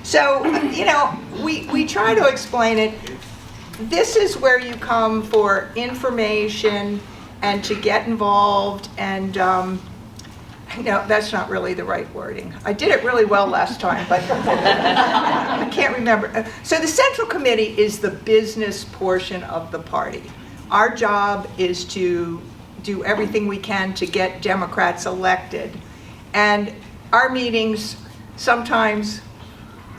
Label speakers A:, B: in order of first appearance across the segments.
A: So, you know, we try to explain it. This is where you come for information and to get involved, and no, that's not really the right wording. I did it really well last time, but I can't remember. So the Central Committee is the business portion of the party. Our job is to do everything we can to get Democrats elected. And our meetings sometimes,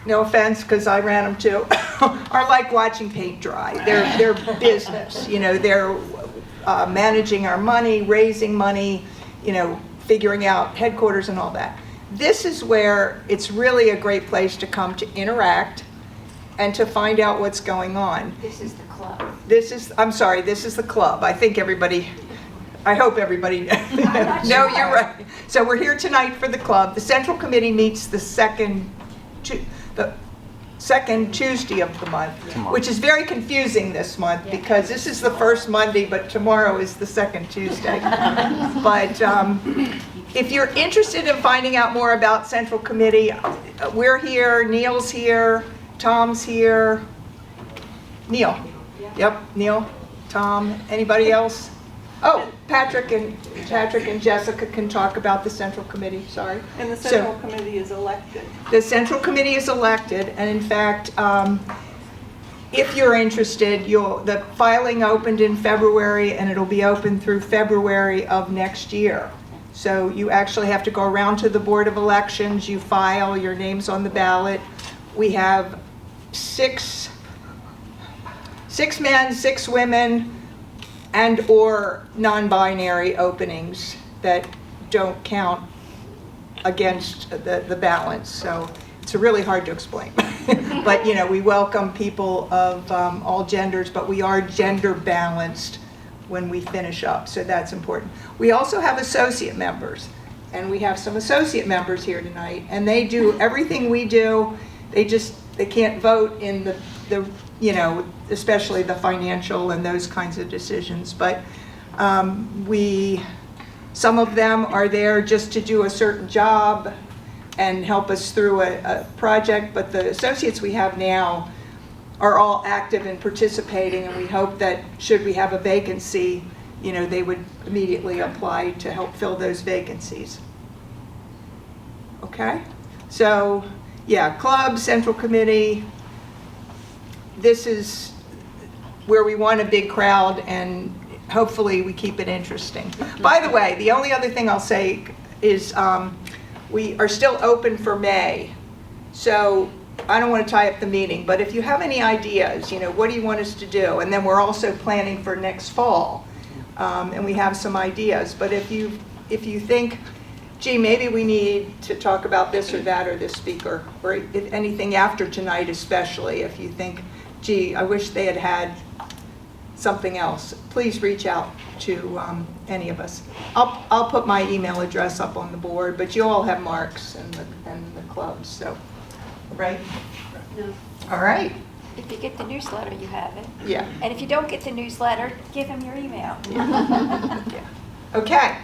A: no offense, because I ran them too, are like watching paint dry. They're business, you know, they're managing our money, raising money, you know, figuring out headquarters and all that. This is where it's really a great place to come to interact and to find out what's going on.
B: This is the club.
A: This is the club. I think everybody, I hope everybody, no, you're right. So we're here tonight for the club. The Central Committee meets the second Tuesday of the month, which is very confusing this month because this is the first Monday, but tomorrow is the second Tuesday. But if you're interested in finding out more about Central Committee, we're here, Neil's here, Tom's here. Neil. Yep, Neil, Tom, anybody else? Oh, Patrick and Jessica can talk about the Central Committee, sorry.
C: And the Central Committee is elected.
A: The Central Committee is elected, and in fact, if you're interested, the filing opened in February, and it'll be open through February of next year. So you actually have to go around to the Board of Elections, you file, your name's on the ballot. We have six men, 6 women, and or non-binary openings that don't count against the balance. So it's really hard to explain. But you know, we welcome people of all genders, but we are gender balanced when we finish up, so that's important. We also have associate members, and we have some associate members here tonight, and they do everything we do. They can't vote in the you know, especially the financial and those kinds of decisions, but some of them are there just to do a certain job and help us through a project, but the associates we have now are all active and participating, and we hope that should we have a vacancy, you know, they would immediately apply to help fill those vacancies. Okay? So, yeah, club, Central Committee. This is where we want a big crowd, and hopefully we keep it interesting. By the way, the only other thing I'll say is we are still open for May. So I don't want to tie up the meeting, but if you have any ideas, you know, what do you want us to do? And then we're also planning for next fall, and we have some ideas. But if you think, gee, maybe we need to talk about this or that or this speaker, or if anything after tonight especially, if you think, gee, I wish they had something else, please reach out to any of us. I'll put my email address up on the board, but you all have Mark's and the clubs, so, right?
B: No.
A: All right.
B: If you get the newsletter, you have it.
A: Yeah.
B: And if you don't get the newsletter, give him your email.
A: Yeah. Okay.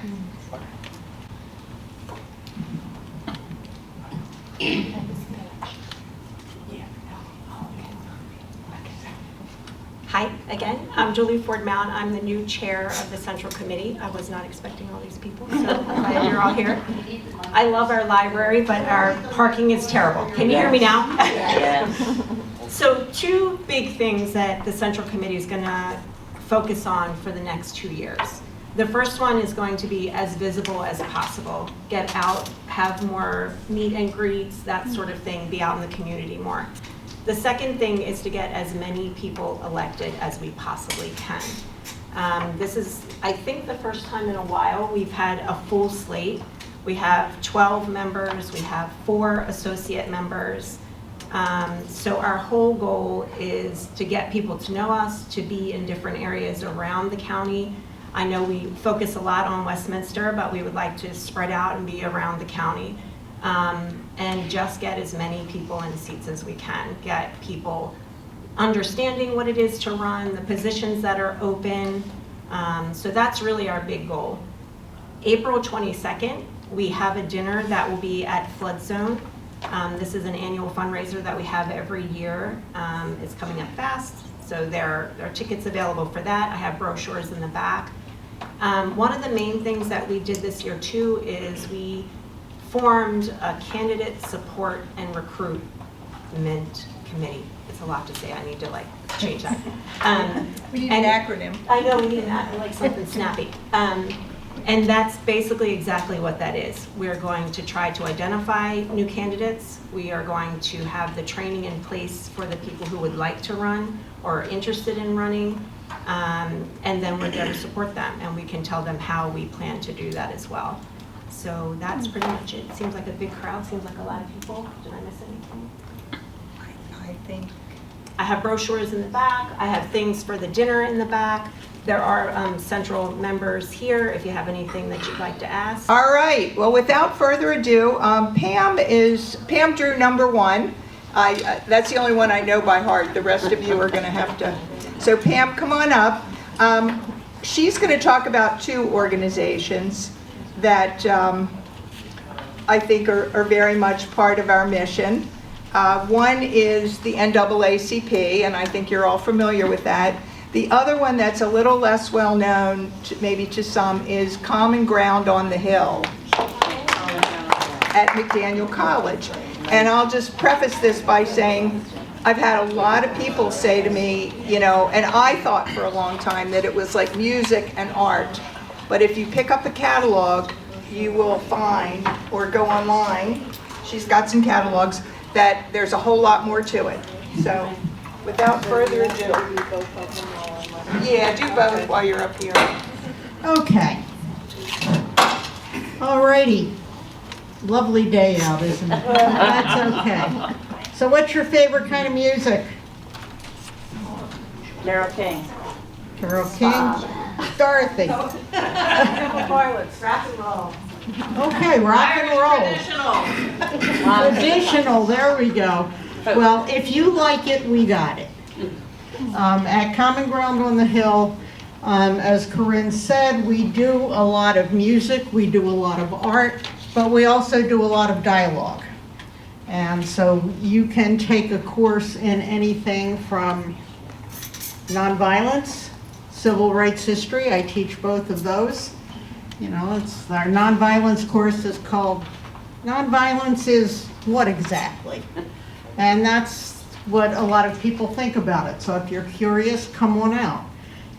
D: Hi, again. I'm Julie Ford Mount. I'm the new chair of the Central Committee. I was not expecting all these people, so I'm glad you're all here. I love our library, but our parking is terrible. Can you hear me now?
B: Yes.
D: So 2 big things that the Central Committee is going to focus on for the next 2 years. The first one is going to be as visible as possible. Get out, have more meet and greets, that sort of thing, be out in the community more. The second thing is to get as many people elected as we possibly can. This is, I think, the first time in a while we've had a full slate. We have 12 members, we have 4 associate members. So our whole goal is to get people to know us, to be in different areas around the county. I know we focus a lot on Westminster, but we would like to spread out and be around the county. And just get as many people in seats as we can. Get people understanding what it is to run, the positions that are open. So that's really our big goal. April 22nd, we have a dinner that will be at Flood Zone. This is an annual fundraiser that we have every year. It's coming up fast, so there are tickets available for that. I have brochures in the back. One of the main things that we did this year too is we formed a candidate support and recruitment committee. It's a lot to say, I need to change that.
A: We need an acronym.
D: I know, we need that, like something snappy. And that's basically exactly what that is. We're going to try to identify new candidates. We are going to have the training in place for the people who would like to run or are interested in running. And then we're there to support them, and we can tell them how we plan to do that as well. So that's pretty much it. Seems like a big crowd, seems like a lot of people. Did I miss anything?
A: I think.
D: I have brochures in the back. I have things for the dinner in the back. There are central members here if you have anything that you'd like to ask.
A: All right, well, without further ado, Pam drew number 1. That's the only one I know by heart. The rest of you are going to have to. So Pam, come on up. She's going to talk about 2 organizations that I think are very much part of our mission. One is the NAACP, and I think you're all familiar with that. The other one that's a little less well known, maybe to some, is Common Ground on the Hill at McDaniel College. And I'll just preface this by saying I've had a lot of people say to me, and I thought for a long time that it was like music and art. But if you pick up a catalog, you will find, or go online, she's got some catalogs, that there's a whole lot more to it. So without further ado. Yeah, do both while you're up here.
E: Okay. Alrighty. Lovely day out, isn't it? That's okay. So what's your favorite kind of music?
F: Carroll King.
E: Carole King? Dorothy?
F: Rock and roll.
E: Okay, rock and roll. Traditional, there we go. Well, if you like it, we got it. At Common Ground on the Hill, as Corinne said, we do a lot of music, we do a lot of art, but we also do a lot of dialogue. And so you can take a course in anything from nonviolence, civil rights history. I teach both of those. It's our nonviolence course is called Nonviolence is What Exactly? And that's what a lot of people think about it. So if you're curious, come on out.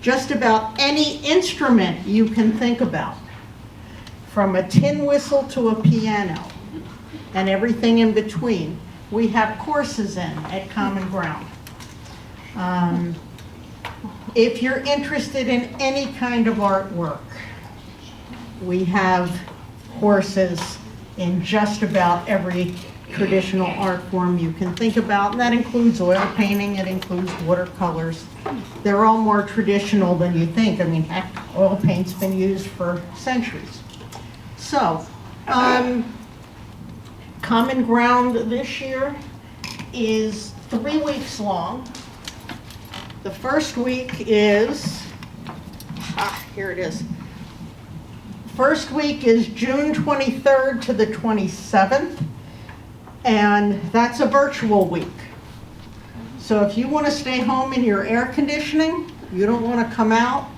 E: Just about any instrument you can think about, from a tin whistle to a piano and everything in between, we have courses in at Common Ground. If you're interested in any kind of artwork, we have courses in just about every traditional art form you can think about, and that includes oil painting, it includes watercolors. They're all more traditional than you think. I mean, heck, oil paint's been used for centuries. So, Common Ground this year is 3 weeks long. The first week is, here it is. First week is June 23rd to the 27th, and that's a virtual week. So if you want to stay home in your air conditioning, you don't want to come out,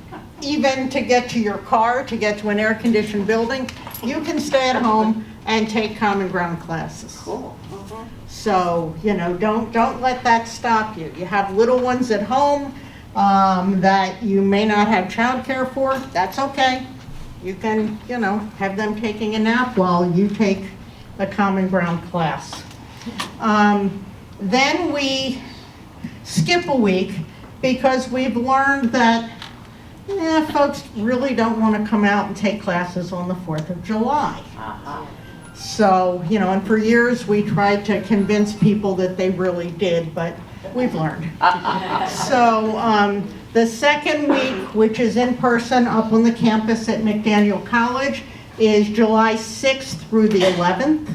E: even to get to your car, to get to an air-conditioned building, you can stay at home and take Common Ground classes.
F: Cool.
E: So, don't let that stop you. You have little ones at home that you may not have childcare for, that's okay. You can, have them taking a nap while you take a Common Ground class. Then we skip a week because we've learned that folks really don't want to come out and take classes on the 4th of July. So, and for years we tried to convince people that they really did, but we've learned. So the second week, which is in person up on the campus at McDaniel College, is July 6th through the 11th.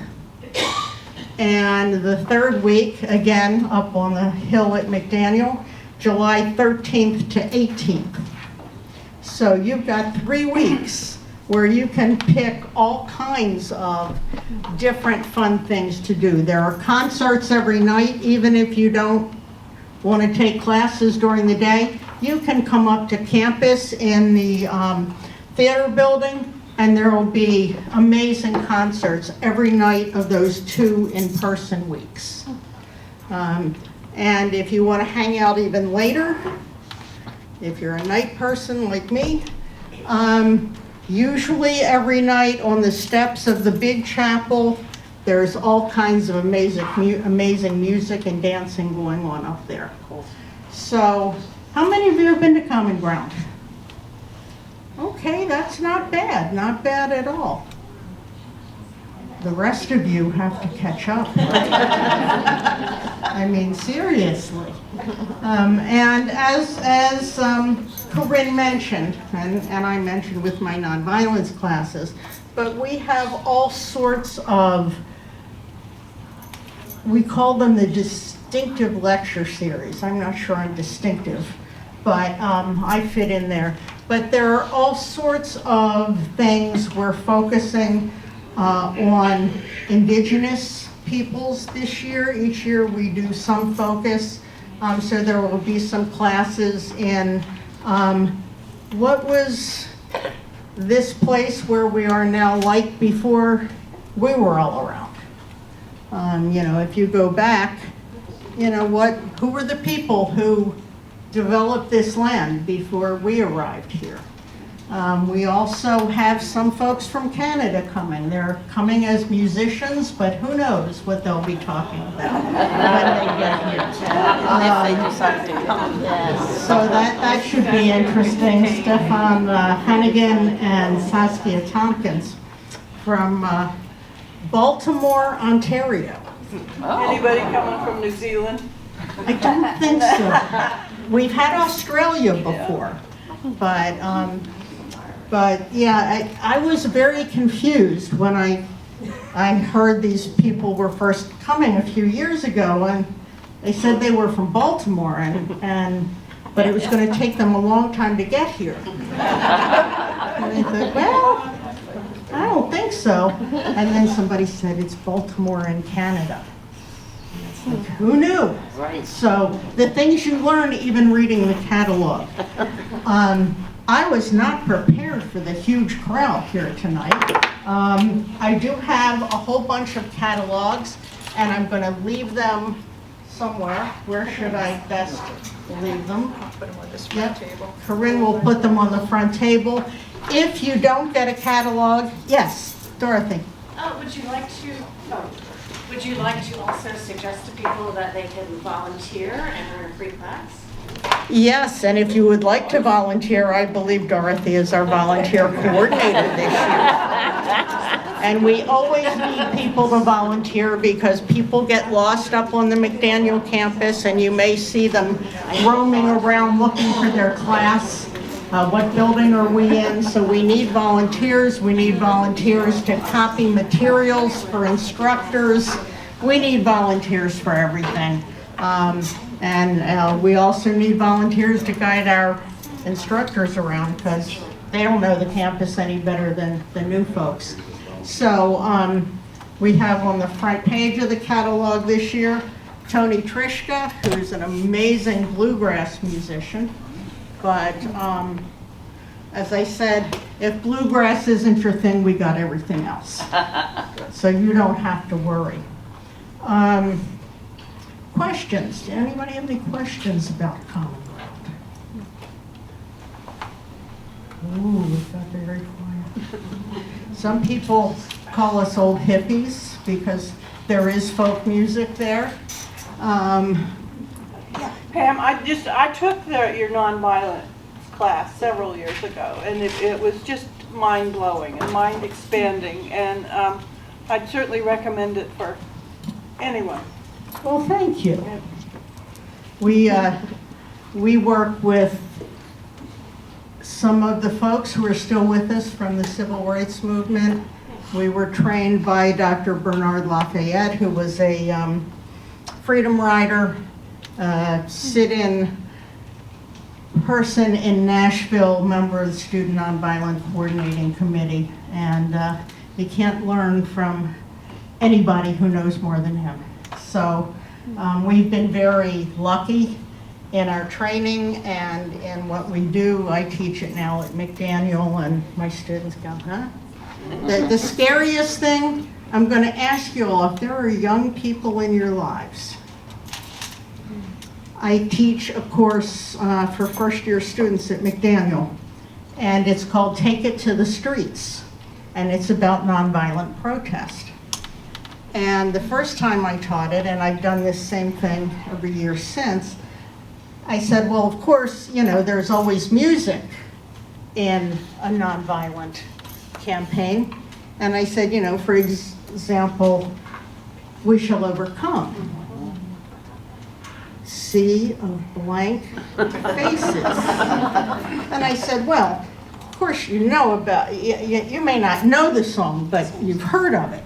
E: And the third week, again, up on the hill at McDaniel, July 13th to 18th. So you've got 3 weeks where you can pick all kinds of different fun things to do. There are concerts every night, even if you don't want to take classes during the day. You can come up to campus in the theater building, and there will be amazing concerts every night of those 2 in-person weeks. And if you want to hang out even later, if you're a night person like me, usually every night on the steps of the big chapel, there's all kinds of amazing music and dancing going on up there. So, how many of you have been to Common Ground? Okay, that's not bad at all. The rest of you have to catch up. I mean, seriously. And as Corinne mentioned, and I mentioned with my nonviolence classes, but we have all sorts of, we call them the distinctive lecture series. I'm not sure I'm distinctive, but I fit in there. But there are all sorts of things we're focusing on indigenous peoples this year. Each year we do some focus. So there will be some classes in what was this place where we are now like before we were all around. You know, if you go back, you know, who were the people who developed this land before we arrived here? We also have some folks from Canada coming. They're coming as musicians, but who knows what they'll be talking about when they get here. So that should be interesting. Stefan Hannigan and Saskia Tompkins from Baltimore, Ontario.
C: Anybody coming from New Zealand?
E: I don't think so. We've had Australia before, but yeah, I was very confused when I heard these people were first coming a few years ago, and they said they were from Baltimore, but it was going to take them a long time to get here. And I thought, well, I don't think so. And then somebody said it's Baltimore in Canada. Like, who knew?
F: Right.
E: So the things you learn even reading the catalog. I was not prepared for the huge crowd here tonight. I do have a whole bunch of catalogs, and I'm going to leave them somewhere. Where should I best leave them?
A: Put them on this front table.
E: Corinne will put them on the front table. If you don't get a catalog, yes, Dorothy.
G: Would you like to also suggest to people that they can volunteer and earn a free class?
E: Yes, and if you would like to volunteer, I believe Dorothy is our volunteer coordinator this year. And we always need people to volunteer because people get lost up on the McDaniel campus, and you may see them roaming around looking for their class. What building are we in? So we need volunteers. We need volunteers to copy materials for instructors. We need volunteers for everything. And we also need volunteers to guide our instructors around because they don't know the campus any better than the new folks. So we have on the front page of the catalog this year, Tony Trishka, who's an amazing bluegrass musician. But as I said, if bluegrass isn't your thing, we got everything else. So you don't have to worry. Questions? Did anybody have any questions about Common Ground? Ooh, it got very quiet. Some people call us old hippies because there is folk music there.
C: Pam, I took your nonviolent class several years ago, and it was just mind-blowing and mind-expanding, and I'd certainly recommend it for anyone.
E: Well, thank you. We work with some of the folks who are still with us from the civil rights movement. We were trained by Dr. Bernard Lafayette, who was a freedom rider, sit-in person in Nashville, member of the Student Nonviolent Coordinating Committee, and you can't learn from anybody who knows more than him. So we've been very lucky in our training and in what we do. I teach it now at McDaniel, and my students go, huh? The scariest thing, I'm going to ask you all, if there are young people in your lives. I teach a course for first-year students at McDaniel, and it's called Take It to the Streets, and it's about nonviolent protest. And the first time I taught it, and I've done this same thing every year since, I said, well, of course, you know, there's always music in a nonviolent campaign. And I said, you know, for example, We Shall Overcome. Sea of blank faces. And I said, well, of course you know about, you may not know the song, but you've heard of it.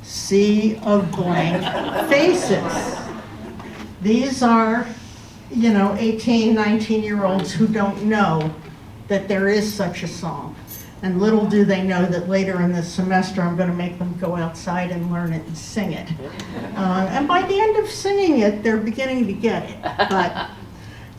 E: Sea of blank faces. These are, you know, 18, 19-year-olds who don't know that there is such a song. And little do they know that later in the semester I'm going to make them go outside and learn it and sing it. And by the end of singing it, they're beginning to get it. But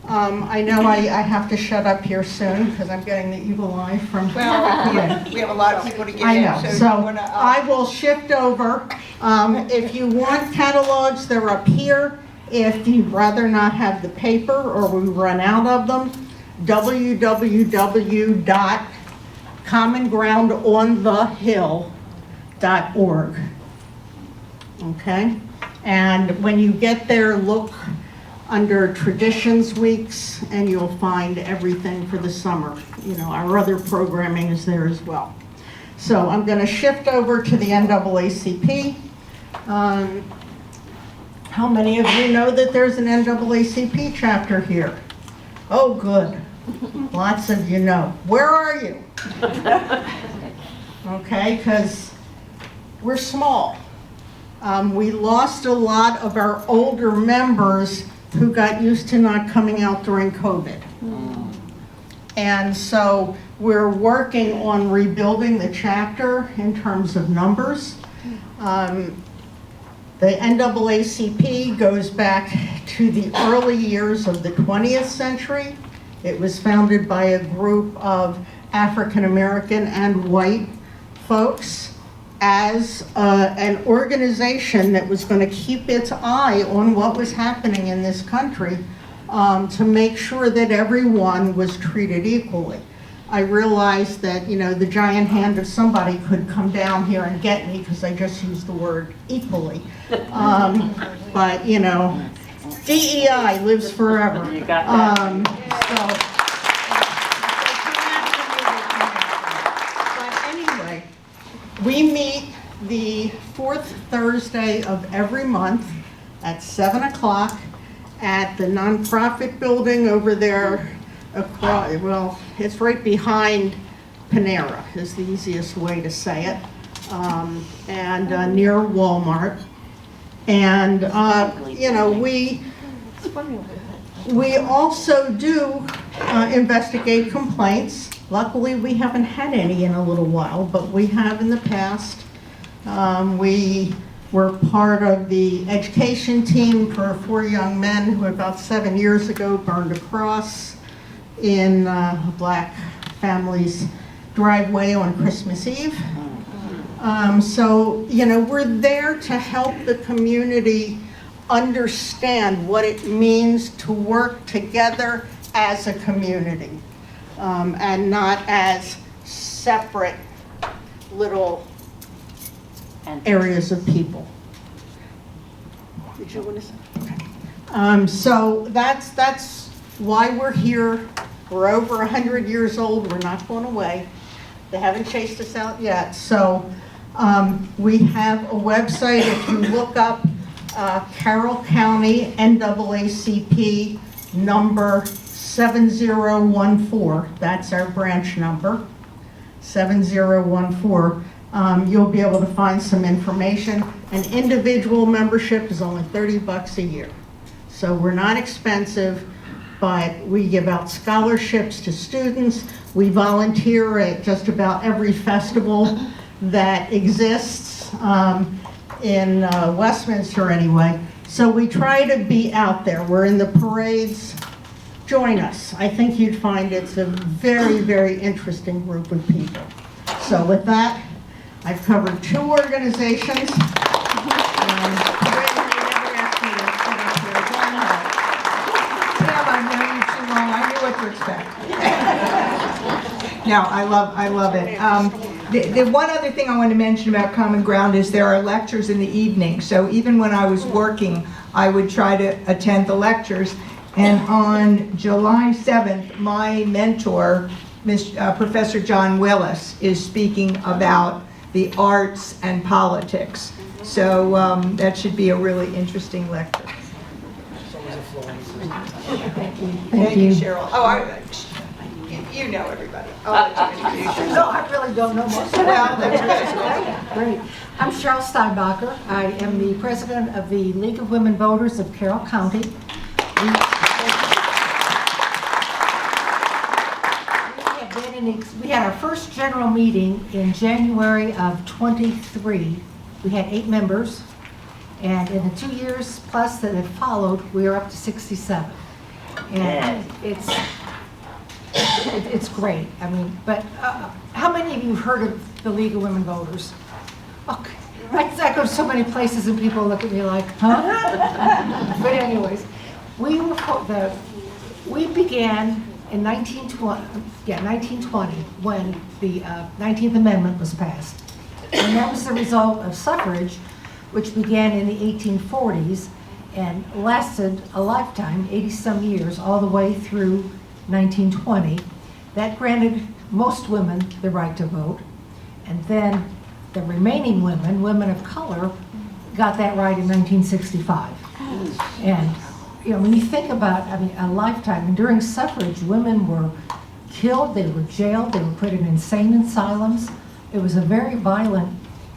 E: I know I have to shut up here soon because I'm getting the evil eye from...
A: Well, we have a lot of people to get
E: I
A: in,
E: know,
A: so
E: so
A: you wanna,
E: I will shift over. If you want catalogs, they're up here. If you'd rather not have the paper or we run out of them, www.commongroundonthehill.org. Okay? And when you get there, look under Traditions Weeks and you'll find everything for the summer. You know, our other programming is there as well. So I'm going to shift over to the NAACP. How many of you know that there's an NAACP chapter here? Oh, good. Lots of you know. Where are you? Okay, because we're small. We lost a lot of our older members who got used to not coming out during COVID. And so we're working on rebuilding the chapter in terms of numbers. The NAACP goes back to the early years of the 20th century. It was founded by a group of African American and white folks as an organization that was going to keep its eye on what was happening in this country to make sure that everyone was treated equally. I realized that, you know, the giant hand of somebody could come down here and get me because I just used the word equally. But, you know, DEI lives forever.
F: You got that.
E: But anyway, we meet the fourth Thursday of every month at 7 o'clock at the nonprofit building over there across, well, it's right behind Panera is the easiest way to say it, and near Walmart. And, you know, we also do investigate complaints. Luckily, we haven't had any in a little while, but we have in the past. We were part of the education team for 4 young men who about 7 years ago burned a cross in a black family's driveway on Christmas Eve. So, you know, we're there to help the community understand what it means to work together as a community and not as separate little areas of people. Did you want to say? Okay. So that's why we're here. We're over 100 years old. We're not going away. They haven't chased us out yet. So we have a website. If you look up Carroll County NAACP number 7014, that's our branch number, 7014. You'll be able to find some information. An individual membership is only $30 a year. So we're not expensive, but we give out scholarships to students. We volunteer at just about every festival that exists in Westminster anyway. So we try to be out there. We're in the parades. Join us. I think you'd find it's a very, very interesting group of people. So with that, I've covered 2 organizations.
A: I've known you too long, I knew what to expect. No, I love it. The one other thing I want to mention about Common Ground is there are lectures in the evening. So even when I was working, I would try to attend the lectures. And on July 7th, my mentor, Professor John Willis, is speaking about the arts and politics. So that should be a really interesting lecture. Thank you, Cheryl. Oh, you know everybody. I'll let you introduce yourself.
H: No, I really don't know much.
A: Well, that's good.
H: Great. I'm Cheryl Steinbacher. I am the president of the League of Women Voters of Carroll County. We had our first general meeting in January of '23. We had 8 members, and in the 2 years plus that have followed, we are up to 67. And it's great. I mean, but how many of you have heard of the League of Women Voters? Okay. I go to so many places and people look at me like, huh? But anyways, we began in 1920 when the 19th Amendment was passed. And that was the result of suffrage, which began in the 1840s and lasted a lifetime, 80-some years, all the way through 1920. That granted most women the right to vote. And then the remaining women of color, got that right in 1965. And you know, when you think about, I mean, a lifetime, and during suffrage, women were killed, they were jailed, they were put in insane asylums. It was a very violent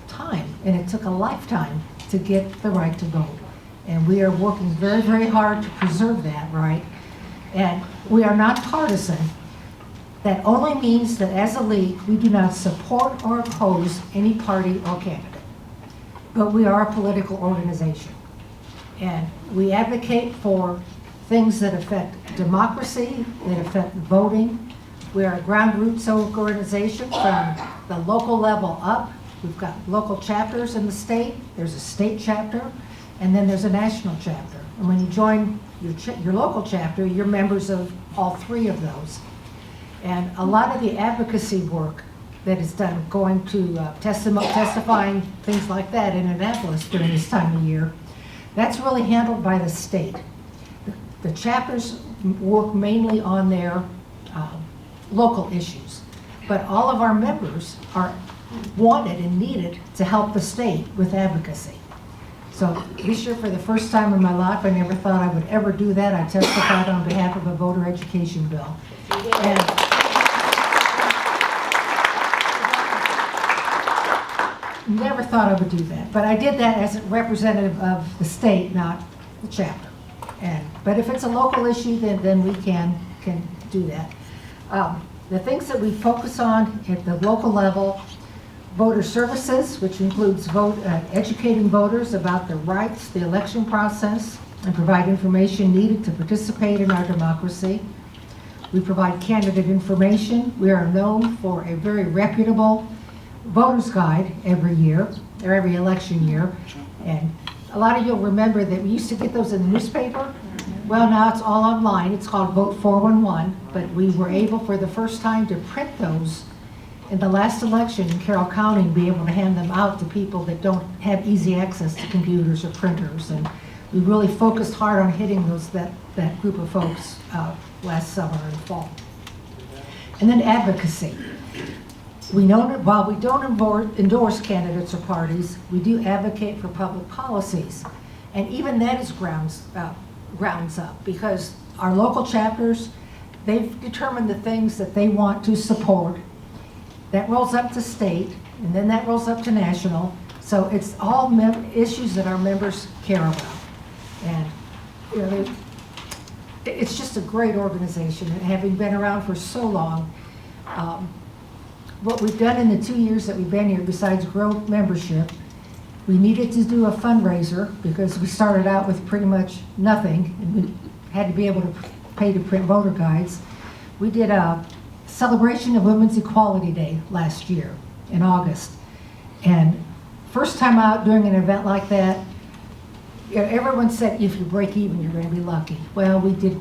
H: time, and it took a lifetime to get the right to vote. And we are working very, very hard to preserve that right. And we are not partisan. That only means that as a league, we do not support or oppose any party or candidate. But we are a political organization. And we advocate for things that affect democracy, that affect voting. We are a grassroots organization from the local level up. We've got local chapters in the state. There's a state chapter, and then there's a national chapter. And when you join your local chapter, you're members of all 3 of those. And a lot of the advocacy work that is done, going to testifying, things like that in Annapolis during this time of year, that's really handled by the state. The chapters work mainly on their local issues, but all of our members are wanted and needed to help the state with advocacy. So this year, for the first time in my life, I never thought I would ever do that. I testified on behalf of a voter education bill. And never thought I would do that, but I did that as a representative of the state, not the chapter. But if it's a local issue, then we can do that. The things that we focus on at the local level: voter services, which includes educating voters about their rights, the election process, and provide information needed to participate in our democracy. We provide candidate information. We are known for a very reputable voter's guide every year, or every election year. And a lot of you'll remember that we used to get those in the newspaper. Well, now it's all online. It's called Vote 411, but we were able for the first time to print those in the last election in Carroll County and be able to hand them out to people that don't have easy access to computers or printers. And we really focused hard on hitting that group of folks last summer and fall. And then advocacy. We know that while we don't endorse candidates or parties, we do advocate for public policies. And even that is grounds up, because our local chapters, they've determined the things that they want to support. That rolls up to state, and then that rolls up to national. So it's all issues that our members care about. And you know, it's just a great organization, and having been around for so long, what we've done in the 2 years that we've been here, besides grow membership, we needed to do a fundraiser because we started out with pretty much nothing, and we had to be able to pay to print voter guides. We did a celebration of Women's Equality Day last year in August, and first time out doing an event like that, you know, everyone said if you break even, you're going to be lucky. Well, we did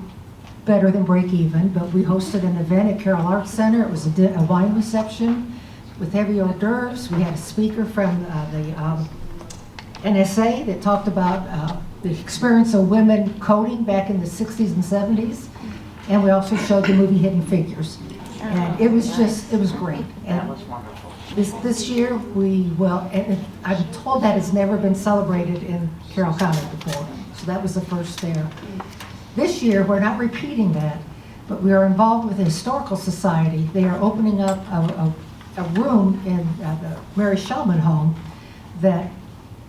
H: better than break even, but we hosted an event at Carroll Arts Center. It was a wine reception with heavy hors d'oeuvres. We had a speaker from the NSA that talked about the experience of women coding back in the 60s and 70s. And we also showed the movie Hidden Figures. And it was just, it was great. And
F: That was wonderful.
H: this year, we will, and I'm told that has never been celebrated in Carroll County before, so that was the first there. This year, we're not repeating that, but we are involved with the Historical Society. They are opening up a room in the Mary Shellman home that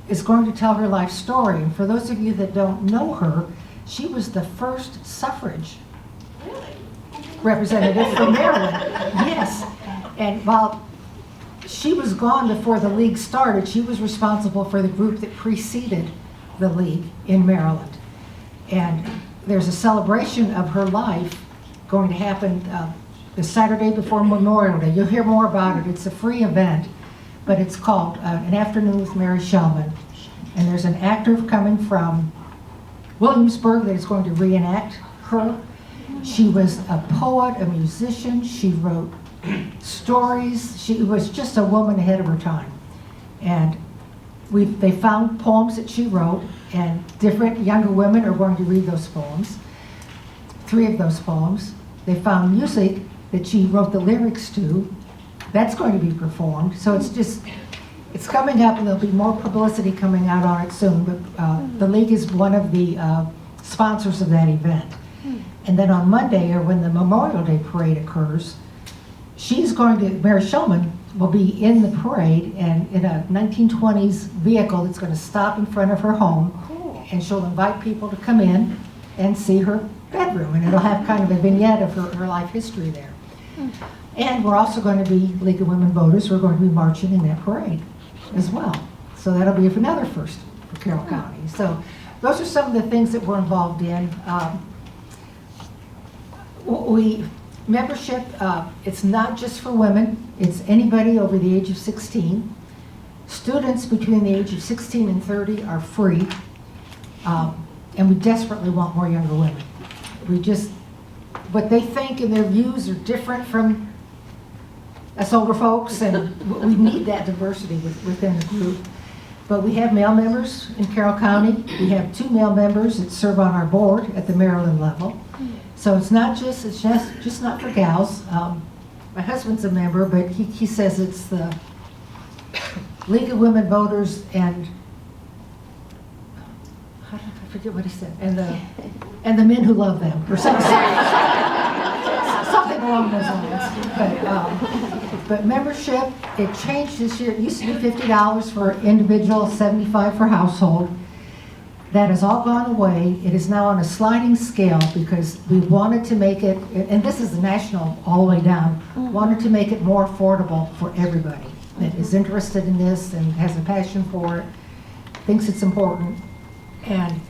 H: is going to tell her life story. And for those of you that don't know her, she was the first suffrage representative from Maryland. Yes, and while she was gone before the league started, she was responsible for the group that preceded the league in Maryland. And there's a celebration of her life going to happen the Saturday before Memorial Day. You'll hear more about it. It's a free event, but it's called An Afternoon with Mary Shellman. And there's an actor coming from Williamsburg that is going to reenact her. She was a poet, a musician. She wrote stories. She was just a woman ahead of her time. And they found poems that she wrote, and different younger women are going to read those poems. 3 of those poems. They found music that she wrote the lyrics to. That's going to be performed. So it's coming up, and there'll be more publicity coming out on it soon. But the league is one of the sponsors of that event. And then on Monday, or when the Memorial Day parade occurs, Mary Shellman will be in the parade and in a 1920s vehicle that's going to stop in front of her home. Cool. And she'll invite people to come in and see her bedroom. And it'll have kind of a vignette of her life history there. And we're also going to be, League of Women Voters, we're going to be marching in that parade as well. So that'll be another first for Carroll County. So those are some of the things that we're involved in. Membership, it's not just for women, it's anybody over the age of 16. Students between the age of 16 and 30 are free, and we desperately want more younger women. What they think and their views are different from us older folks, and we need that diversity within the group. But we have male members in Carroll County. We have 2 male members that serve on our board at the Maryland level. So it's just not for gals. My husband's a member, but he says it's the League of Women Voters and I forget what he said, and the men who love them, or something, something along those lines. But membership, it changed this year. It used to be $50 for individual, $75 for household. That has all gone away. It is now on a sliding scale because we wanted to make it, and this is the national all the way down, wanted to make it more affordable for everybody that is interested in this and has a passion for it, thinks it's important. And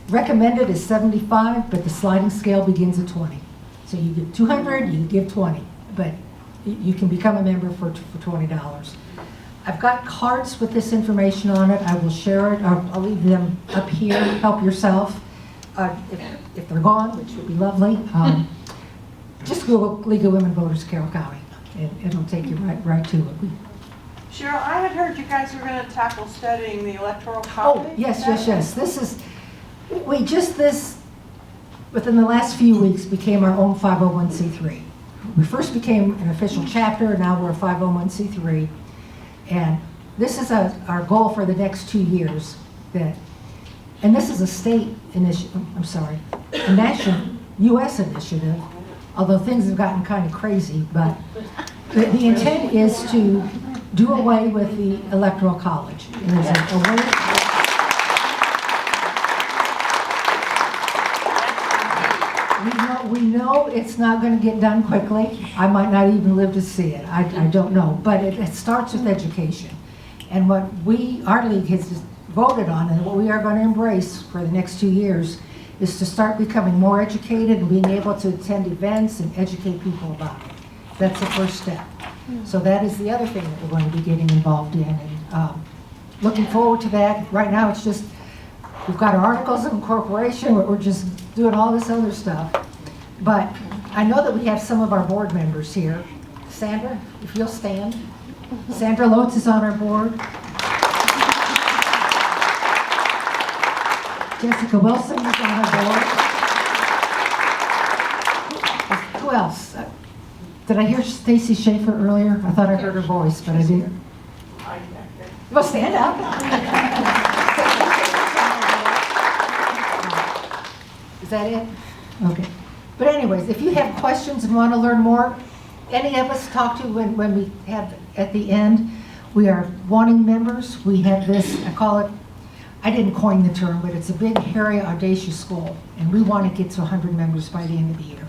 H: recommended is 75, but the sliding scale begins at 20. So you give 200, you give 20, but you can become a member for $20. I've got cards with this information on it. I will share it. I'll leave them up here. Help yourself. If they're gone, which would be lovely, just Google League of Women Voters Carroll County, and it'll take you right to it.
C: Cheryl, I had heard you guys were going to tackle studying the Electoral College.
H: Oh, yes. Within the last few weeks, became our own 501c3. We first became an official chapter, and now we're a 501c3. And this is our goal for the next 2 years. And this is a state initiative, a national, U.S. initiative, although things have gotten kind of crazy, but the intent is to do away with the Electoral College. And there's a way. we know it's not going to get done quickly. I might not even live to see it. I don't know. But it starts with education. And what our league has voted on and what we are going to embrace for the next 2 years is to start becoming more educated and being able to attend events and educate people about it. That's the first step. So that is the other thing that we're going to be getting involved in. And looking forward to that. Right now it's just, we've got our articles of incorporation, we're just doing all this other stuff. But I know that we have some of our board members here. Sandra, if you'll stand. Sandra Lotz is on our board. Jessica Wilson is on our board. Who else? Did I hear Stacy Schaefer earlier? I thought I heard her voice, but I didn't. Well, stand up. Is that it? Okay. But anyways, if you have questions and want to learn more, any of us talk to when we have at the end, we are wanting members. We have this, I call it, I didn't coin the term, but it's a big, hairy, audacious goal. And we want to get to 100 members by the end of the year.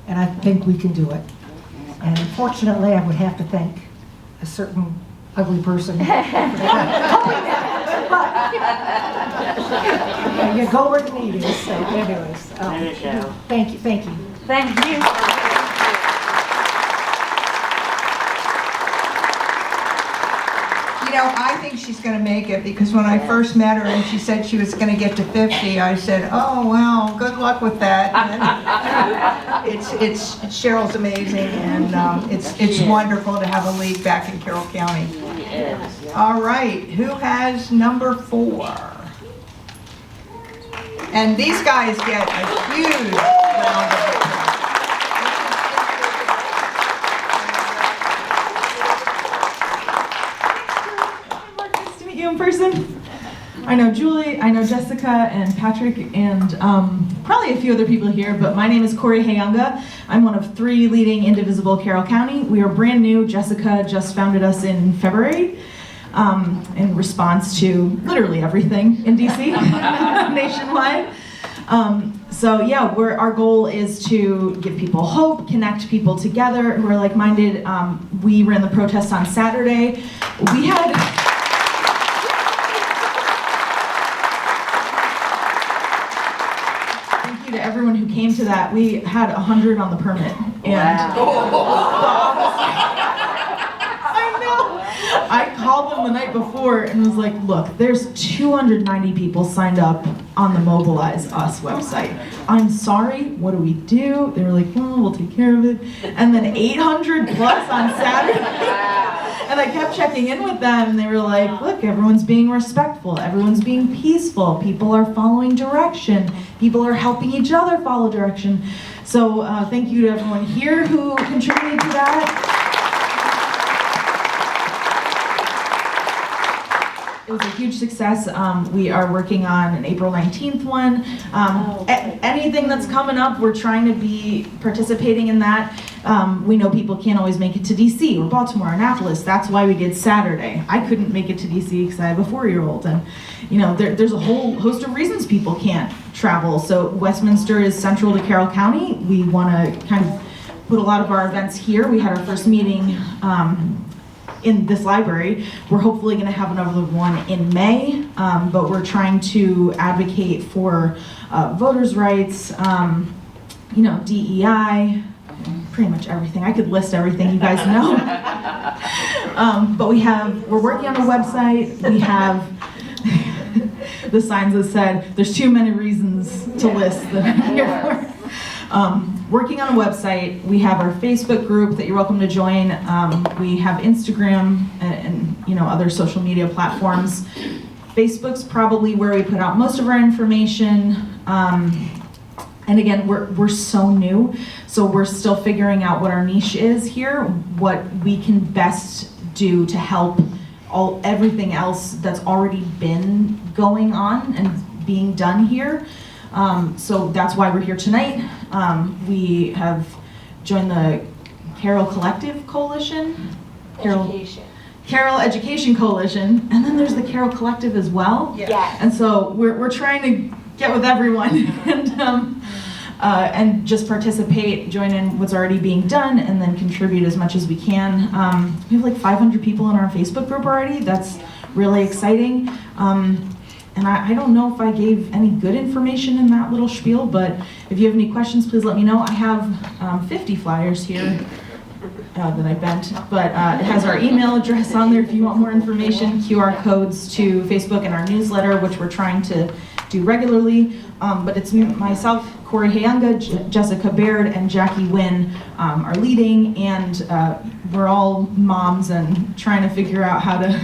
H: And I think we can do it. And unfortunately, I would have to thank a certain ugly person. But you go where the need is. So anyways,
F: There you go.
H: thank you.
F: Thank you.
A: You know, I think she's going to make it because when I first met her and she said she was going to get to 50, I said, oh, well, good luck with that. And Cheryl's amazing, and it's wonderful to have a league back in Carroll County.
F: Yes.
A: All right, who has number 4? And these guys get a huge round of applause.
I: Nice to meet you in person. I know Julie, I know Jessica and Patrick, and probably a few other people here, but my name is Corey Hayunga. I'm one of 3 leading Indivisible Carroll County. We are brand new. Jessica just founded us in February in response to literally everything in DC nationwide. So yeah, our goal is to give people hope, connect people together who are like-minded. We ran the protest on Saturday. We had... Thank you to everyone who came to that. We had 100 on the permit. And I know. I called them the night before and was like, look, there's 290 people signed up on the Mobilize Us website. I'm sorry, what do we do? They were like, well, we'll take care of it. And then 800 plus on Saturday. And I kept checking in with them, and they were like, look, everyone's being respectful, everyone's being peaceful, people are following direction, people are helping each other follow direction. So thank you to everyone here who contributed to that. It was a huge success. We are working on an April 19th one. Anything that's coming up, we're trying to be participating in that. We know people can't always make it to DC or Baltimore, Annapolis. That's why we did Saturday. I couldn't make it to DC because I have a 4-year-old. And you know, there's a whole host of reasons people can't travel. So Westminster is central to Carroll County. We want to kind of put a lot of our events here. We had our first meeting in this library. We're hopefully going to have another one in May, but we're trying to advocate for voters' rights, you know, DEI, pretty much everything. I could list everything, you guys know. But we're working on a website. We have the signs that said, there's too many reasons to list that I'm here for. Working on a website. We have our Facebook group that you're welcome to join. We have Instagram and you know, other social media platforms. Facebook's probably where we put out most of our information. And again, we're so new, so we're still figuring out what our niche is here, what we can best do to help everything else that's already been going on and being done here. So that's why we're here tonight. We have joined the Carroll Collective Coalition. Carroll Education Coalition, and then there's the Carroll Collective as well.
B: Yes.
I: And so we're trying to get with everyone. And and just participate, join in what's already being done, and then contribute as much as we can. We have like 500 people in our Facebook group already. That's really exciting. And I don't know if I gave any good information in that little spiel, but if you have any questions, please let me know. I have 50 flyers here that I bent, but it has our email address on there if you want more information, QR codes to Facebook and our newsletter, which we're trying to do regularly. But it's myself, Corey Hayunga, Jessica Baird, and Jackie Wynn are leading, and we're all moms and trying to figure out how to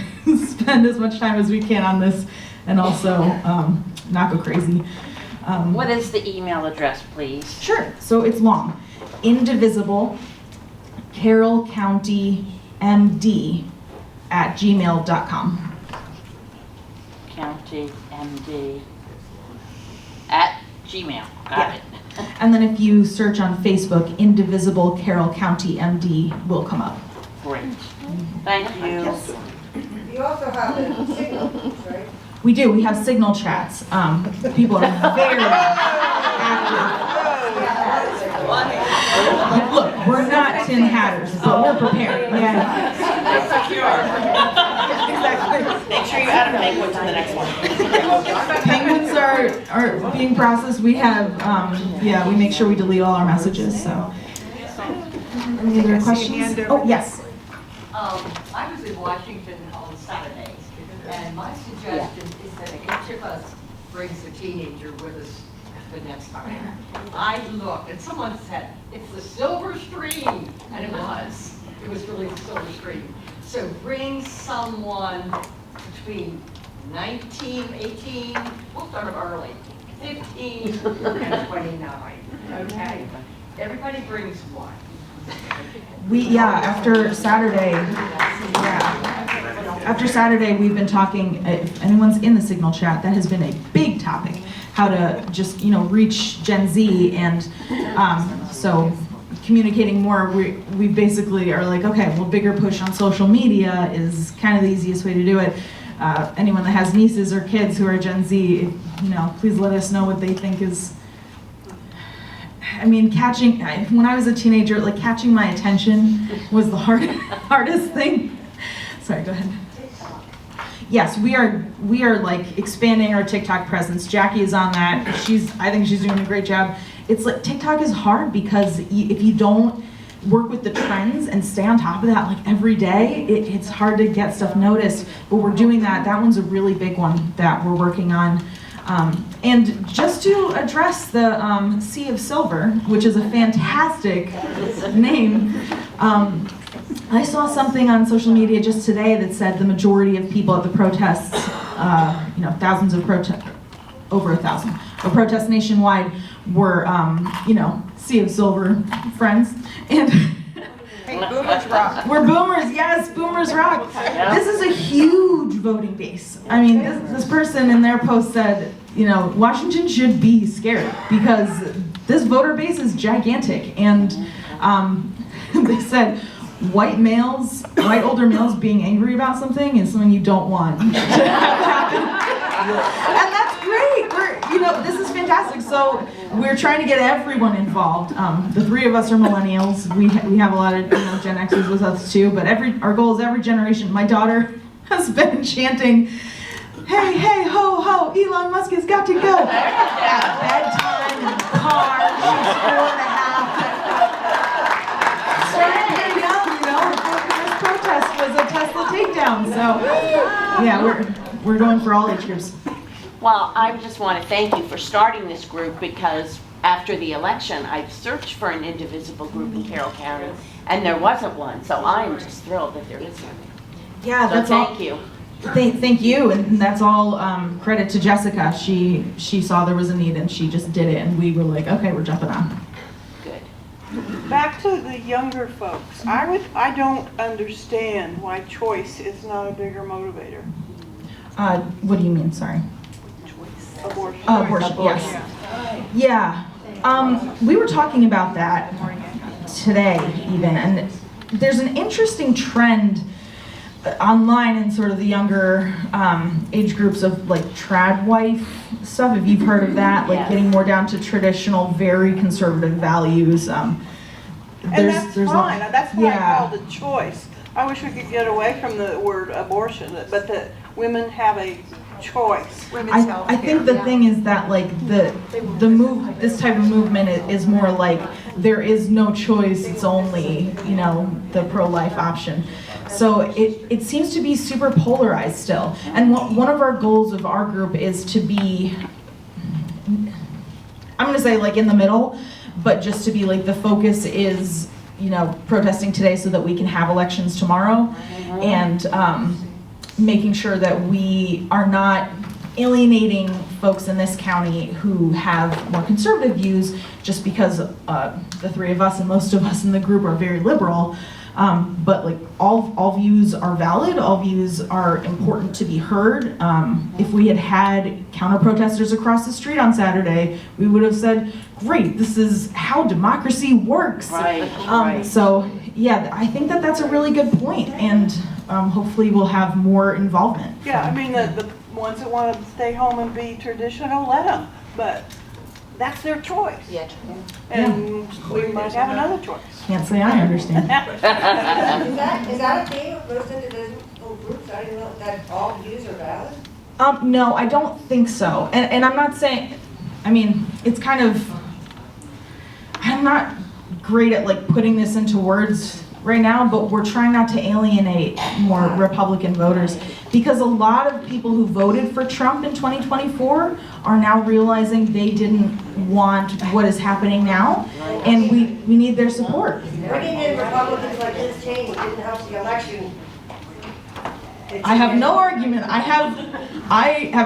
I: spend as much time as we can on this and also not go crazy.
F: What is the email address, please?
I: Sure, so it's long. Indivisible, Carroll County MD @gmail.com.
F: County MD at Gmail. Got it.
I: And then if you search on Facebook, Indivisible Carroll County MD will come up.
F: Great. Thank you.
A: You also have a signal, right?
I: We do, we have signal chats. People are very active. Look, we're not Tin Hatters, but we're prepared. Yeah.
G: Make sure you add a penguin to the next one.
I: Penguins are being processed. We have, yeah, we make sure we delete all our messages, so. Any other questions? Oh, yes.
J: I was in Washington on Saturday, and my suggestion is that each of us brings a teenager with us the next time. I looked, and someone said, it's the silver stream, and it was. It was really the silver stream. So bring someone between 19, 18, we'll start them early, 15 and 29, okay? Everybody brings one.
I: After Saturday, we've been talking, if anyone's in the Signal chat, that has been a big topic, how to just, reach Gen Z, and so communicating more, we basically are like, okay, well, bigger push on social media is kind of the easiest way to do it. Anyone that has nieces or kids who are Gen Z, please let us know what they think is, when I was a teenager, like catching my attention was the hardest thing. Sorry, go ahead. Yes, we are like expanding our TikTok presence. Jackie is on that. I think she's doing a great job. It's like TikTok is hard because if you don't work with the trends and stay on top of that like every day, it's hard to get stuff noticed. But we're doing that. That one's a really big one that we're working on. And just to address the Sea of Silver, which is a fantastic name, I saw something on social media just today that said the majority of people at the protests, thousands of protests, over 1,000, of protests nationwide were, Sea of Silver friends. And
A: Hey, boomers rock.
I: we're boomers, yes, boomers rock. This is a huge voting base. I mean, this person in their post said, Washington should be scared because this voter base is gigantic. And they said, white older males being angry about something is something you don't want to have happen. And that's great. This is fantastic. So we're trying to get everyone involved. The three of us are millennials. We have a lot of Gen Xers with us too. But our goal is every generation. My daughter has been chanting, "Hey, hey, ho, ho! Elon Musk has got to go." At bedtime in the car. She's 4.5. Started very young. Her first protest was a Tesla takedown. So yeah, we're going for all age groups.
F: Well, I just want to thank you for starting this group because after the election, I've searched for an Indivisible group in Carroll County, and there wasn't one. So I'm just thrilled that there is one.
I: Yeah,
F: So
I: that's
F: thank
I: all.
F: you.
I: Thank you, and that's all credit to Jessica. She saw there was a need and she just did it, and we were like, okay, we're jumping on.
F: Good.
C: Back to the younger folks. I don't understand why choice is not a bigger motivator.
I: What do you mean? Sorry.
C: Abortion.
I: Abortion. Yes. Yeah. We were talking about that today, even, and there's an interesting trend online in sort of the younger age groups of like trad wife stuff, if you've heard of that, like
F: Yes.
I: getting more down to traditional, very conservative values.
C: And that's fine, that's why I called it choice. I wish we could get away from the word abortion, but that women have a choice.
A: Women's health
I: I think the thing is that like the move, this type of movement is more like there is no choice, it's only, you know, the pro-life option. So it seems to be super polarized still. And one of our goals of our group is to be, I'm gonna say like in the middle, but just to be like the focus is, you know, protesting today so that we can have elections tomorrow, and making sure that we are not alienating folks in this county who have more conservative views just because the three of us and most of us in the group are very liberal. But like all views are valid, all views are important to be heard. If we had counter protesters across the street on Saturday, we would have said, great, this is how democracy works.
F: Right.
I: So yeah, I think that that's a really good point, and hopefully we'll have more involvement.
C: Yeah, I mean, the ones that want to stay home and be traditional, let them, but that's their choice.
F: Yeah.
C: And we might have another choice.
I: Can't say I understand.
K: Is that a theme of most indivisible groups? I didn't know that all views are valid?
I: No, I don't think so. And I'm not saying, I mean, it's kind of, I'm not great at like putting this into words right now, but we're trying not to alienate more Republican voters, because a lot of people who voted for Trump in 2024 are now realizing they didn't want what is happening now, and we need their support.
K: Bringing in Republicans like Liz Cheney didn't help the election.
I: I have no argument. I have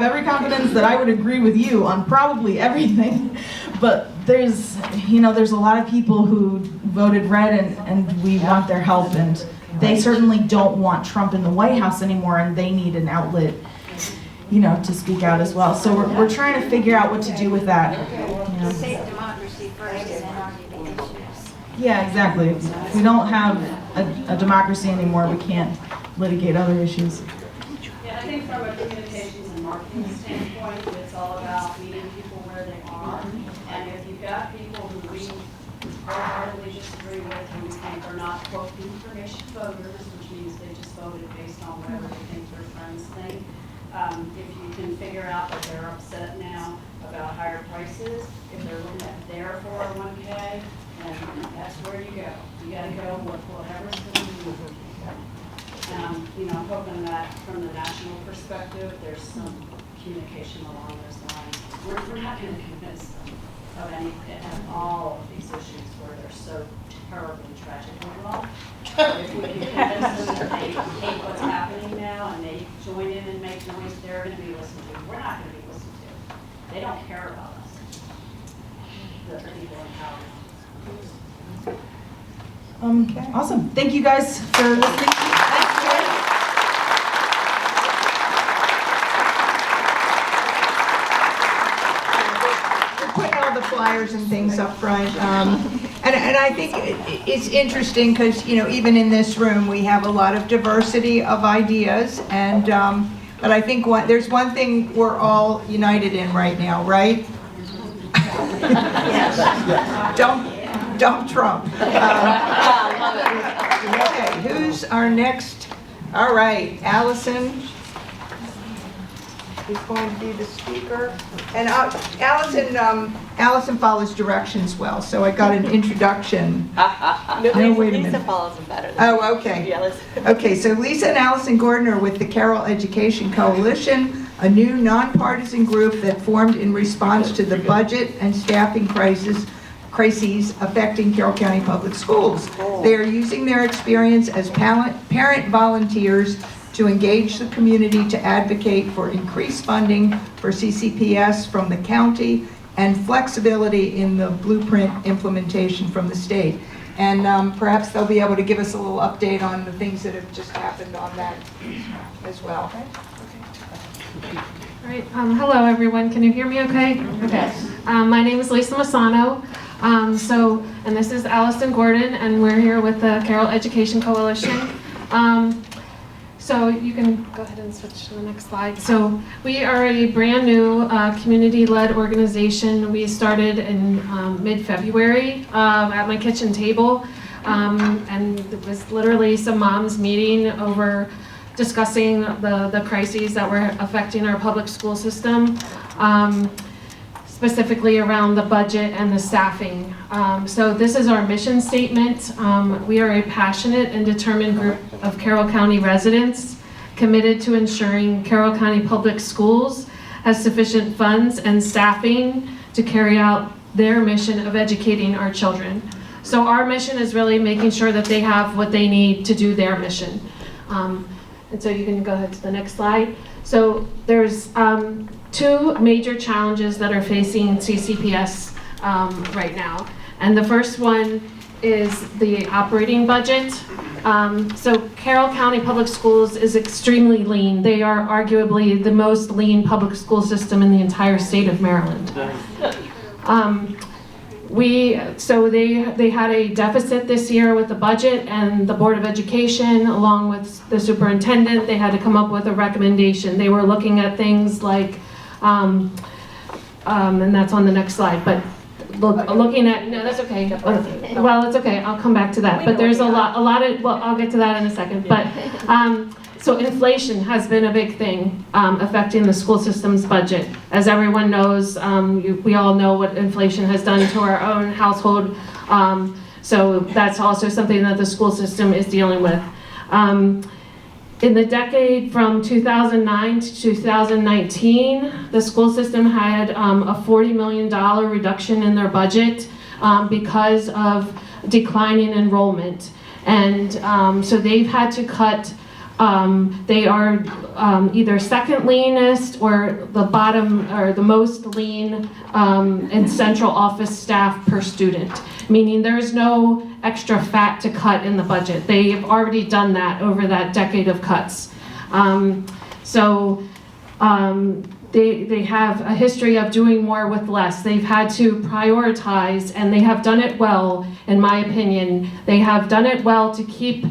I: every confidence that I would agree with you on probably everything, but there's a lot of people who voted red, and we want their help, and they certainly don't want Trump in the White House anymore, and they need an outlet, you know, to speak out as well. So we're trying to figure out what to do with that. You know.
B: Save democracy first and then argue the issues.
I: Yeah, exactly. If we don't have a democracy anymore, we can't litigate other issues.
G: Yeah, I think from a communications and marketing standpoint, it's all about meeting people where they are. And if you've got people who we wholeheartedly disagree with, who we think are not, quote, information voters, which means they just voted based on whatever they think their friends think. If you can figure out that they're upset now about higher prices, if they're looking at their 401k, then that's where you go. You gotta go with whatever's going to move. You know, I'm hoping that from the national perspective, there's some communication along those lines. We're not going to convince them of all of these issues where they're so terribly tragically wrong. If we can convince them that they hate what's happening now and they join in and make noise, they're going to be listened to. We're not going to be listened to. They don't care about us, the people in power.
I: Awesome. Thank you guys for listening.
A: We're putting all the flyers and things up front. And I think it's interesting because, you know, even in this room, we have a lot of diversity of ideas. And, but I think there's one thing we're all united in right now, right? Don't Trump. Okay, who's our next? All right, Allison is going to be the speaker. And Allison follows directions well, so I got an introduction. No, wait a minute.
L: Lisa follows them better.
A: Oh, okay.
L: Yeah, Lisa.
A: Okay, so Lisa and Allison Gordon are with the Carroll Education Coalition, a new nonpartisan group that formed in response to the budget and staffing crises affecting Carroll County Public Schools. They are using their experience as parent volunteers to engage the community to advocate for increased funding for CCPS from the county and flexibility in the blueprint implementation from the state. And perhaps they'll be able to give us a little update on the things that have just happened on that as well.
M: All right. Hello, everyone. Can you hear me okay? Okay. My name is Lisa Masano. And this is Allison Gordon, and we're here with the Carroll Education Coalition. So you can go ahead and switch to the next slide. So we are a brand new community-led organization. We started in mid-February at my kitchen table. And it was literally some moms meeting over discussing the crises that were affecting our public school system, specifically around the budget and the staffing. So this is our mission statement. We are a passionate and determined group of Carroll County residents committed to ensuring Carroll County Public Schools has sufficient funds and staffing to carry out their mission of educating our children. So our mission is really making sure that they have what they need to do their mission. And so you can go ahead to the next slide. So there's two major challenges that are facing CCPS right now. And the first one is the operating budget. So Carroll County Public Schools is extremely lean. They are arguably the most lean public school system in the entire state of Maryland. They had a deficit this year with the budget, and the Board of Education, along with the superintendent, they had to come up with a recommendation. They were looking at things like, and that's on the next slide, but looking at, no, that's okay. Well, it's okay, I'll come back to that. But there's a lot of, well, I'll get to that in a second. But, so inflation has been a big thing affecting the school system's budget. As everyone knows, we all know what inflation has done to our own household. So that's also something that the school system is dealing with. In the decade from 2009 to 2019, the school system had a $40 million reduction in their budget because of declining enrollment. And so they've had to cut. They are either second leanest or the bottom or the most lean in central office staff per student, meaning there's no extra fat to cut in the budget. They've already done that over that decade of cuts. They have a history of doing more with less. They've had to prioritize, and they have done it well, in my opinion. They have done it well to keep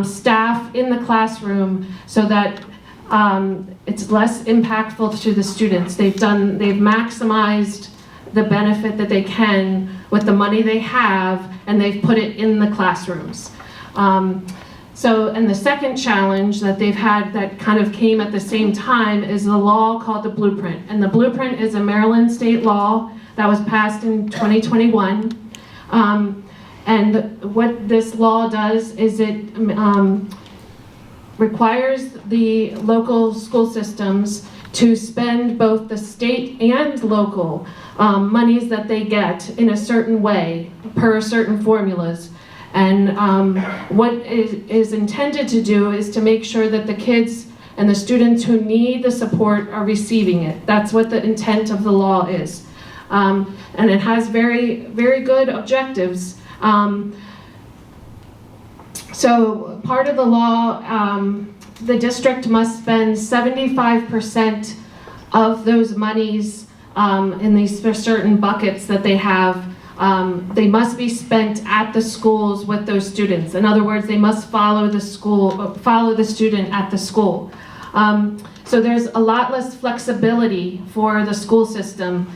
M: staff in the classroom so that it's less impactful to the students. They've maximized the benefit that they can with the money they have, and they've put it in the classrooms. And the second challenge that they've had that kind of came at the same time is the law called the Blueprint. And the Blueprint is a Maryland state law that was passed in 2021. And what this law does is it requires the local school systems to spend both the state and local monies that they get in a certain way per certain formulas. And what is intended to do is to make sure that the kids and the students who need the support are receiving it. That's what the intent of the law is. And it has very, very good objectives. So part of the law, the district must spend 75% of those monies in these certain buckets that they have. They must be spent at the schools with those students. In other words, they must follow the student at the school. So there's a lot less flexibility for the school system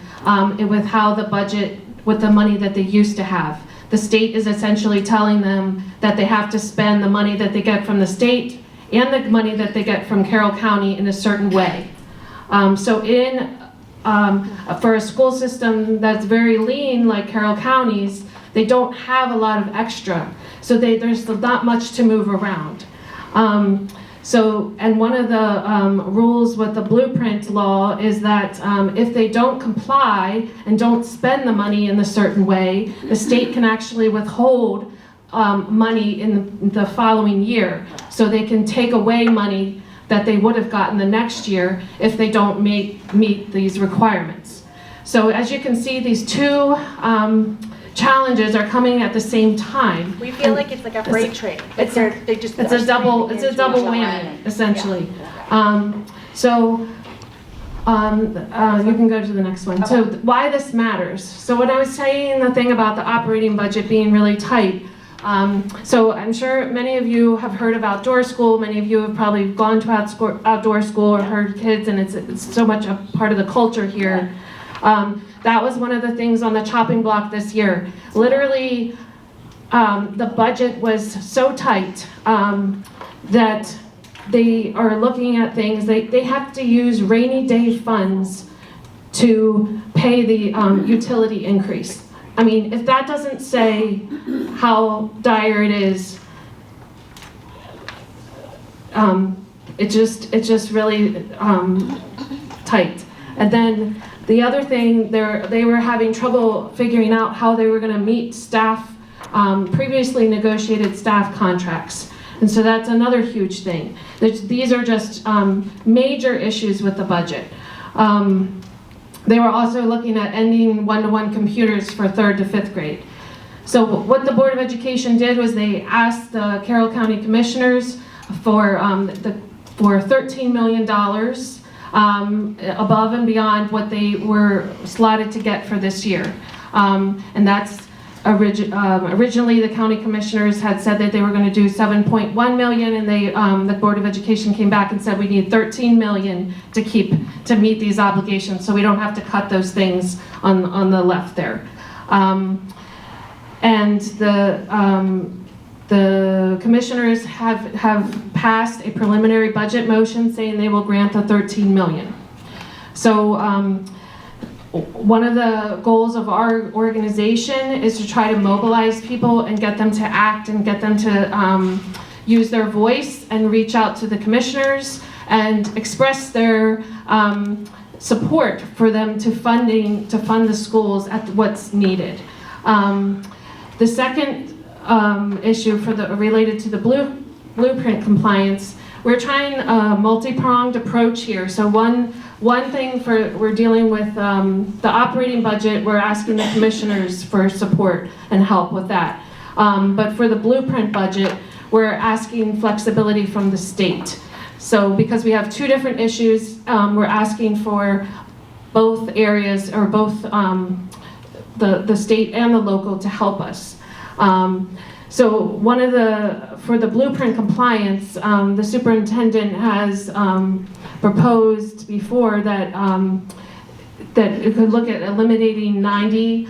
M: with how the budget, with the money that they used to have. The state is essentially telling them that they have to spend the money that they get from the state and the money that they get from Carroll County in a certain way. For a school system that's very lean, like Carroll County's, they don't have a lot of extra. So there's not much to move around. And one of the rules with the Blueprint law is that if they don't comply and don't spend the money in a certain way, the state can actually withhold money in the following year. So they can take away money that they would have gotten the next year if they don't meet these requirements. So as you can see, these two challenges are coming at the same time.
L: We feel like it's like a freight train.
D: It's a double whammy, essentially. You can go to the next one. So why this matters. So when I was saying the thing about the operating budget being really tight,
M: So I'm sure many of you have heard of outdoor school. Many of you have probably gone to outdoor school or heard kids, and it's so much a part of the culture here. That was one of the things on the chopping block this year. Literally, the budget was so tight that they are looking at things. They have to use rainy day funds to pay the utility increase. I mean, if that doesn't say how dire it is, it's just really tight. And then the other thing, they were having trouble figuring out how they were going to meet staff, previously negotiated staff contracts. And so that's another huge thing. These are just major issues with the budget. They were also looking at ending one-to-one computers for 3rd to 5th grade. So what the Board of Education did was they asked the Carroll County Commissioners for $13 million above and beyond what they were slotted to get for this year. And that's originally the county commissioners had said that they were going to do 7.1 million, and the Board of Education came back and said we need 13 million to meet these obligations, so we don't have to cut those things on the left there. And the commissioners have passed a preliminary budget motion saying they will grant the 13 million. So one of the goals of our organization is to try to mobilize people and get them to act and get them to use their voice and reach out to the commissioners and express their support for them to fund the schools at what's needed. The second issue related to the blueprint compliance, we're trying a multi-pronged approach here. So one thing we're dealing with the operating budget, we're asking the commissioners for support and help with that. But for the blueprint budget, we're asking flexibility from the state. So because we have two different issues, we're asking for both areas, or both the state and the local, to help us. So for the blueprint compliance, the superintendent has proposed before that it could look at eliminating 90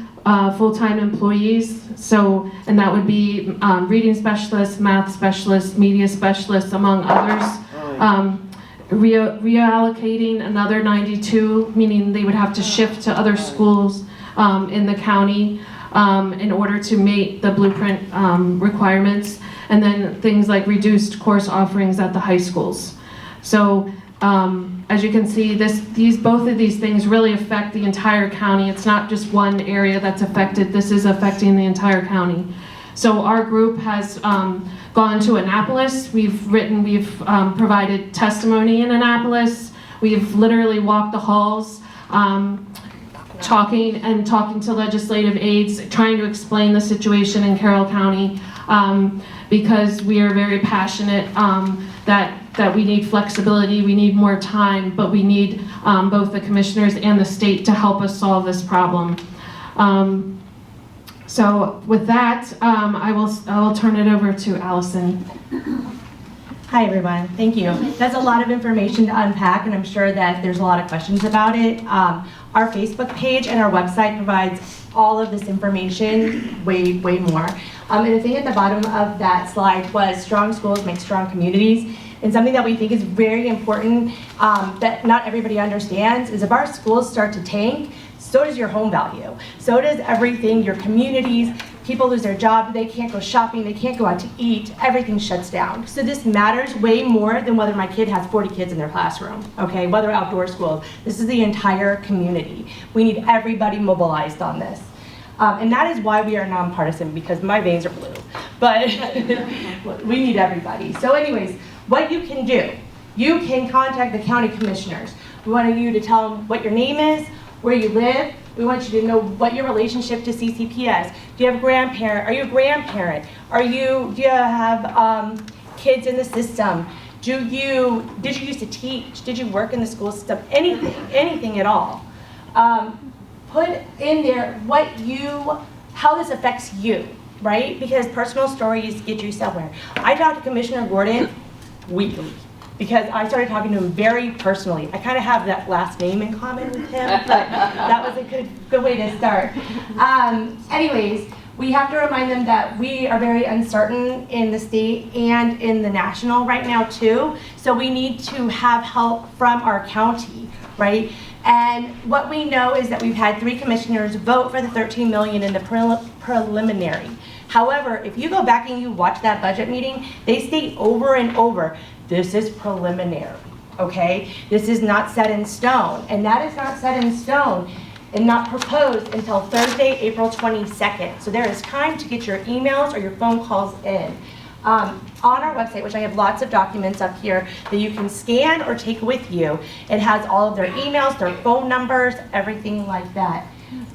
M: full-time employees. So, and that would be reading specialists, math specialists, media specialists, among others. Reallocating another 92, meaning they would have to shift to other schools in the county in order to meet the blueprint requirements, and then things like reduced course offerings at the high schools. So as you can see, both of these things really affect the entire county. It's not just one area that's affected. This is affecting the entire county. So our group has gone to Annapolis. We've provided testimony in Annapolis. We've literally walked the halls, talking to legislative aides, trying to explain the situation in Carroll County, because we are very passionate that we need flexibility, we need more time, but we need both the commissioners and the state to help us solve this problem. So with that, I will turn it over to Allison.
L: Hi everyone, thank you. That's a lot of information to unpack, and I'm sure that there's a lot of questions about it. Our Facebook page and our website provides all of this information, way more. And the thing at the bottom of that slide was strong schools make strong communities. And something that we think is very important that not everybody understands is if our schools start to tank, so does your home value. So does everything, your communities. People lose their job, they can't go shopping, they can't go out to eat, everything shuts down. So this matters way more than whether my kid has 40 kids in their classroom, okay? Whether outdoor school, this is the entire community. We need everybody mobilized on this. And that is why we are nonpartisan, because my veins are blue. But we need everybody. So anyways, what you can do, you can contact the county commissioners. We want you to tell them what your name is, where you live. We want you to know what your relationship to CCPS. Do you have a grandparent? Are you a grandparent? Do you have kids in the system? Did you used to teach? Did you work in the school system? Anything at all. Put in there how this affects you. right? Because personal stories get you somewhere. I talk to Commissioner Gordon weekly because I started talking to him very personally. I kind of have that last name in common with him, but that was a good way to start. Anyways, we have to remind them that we are very uncertain in the state and in the national right now too. So we need to have help from our county, right? And what we know is that we've had 3 commissioners vote for the $13 million in the preliminary. However, if you go back and you watch that budget meeting, they state over and over, this is preliminary, okay? This is not set in stone, and that is not set in stone and not proposed until Thursday, April 22nd. So there is time to get your emails or your phone calls in. On our website, which I have lots of documents up here that you can scan or take with you, it has all of their emails, their phone numbers, everything like that.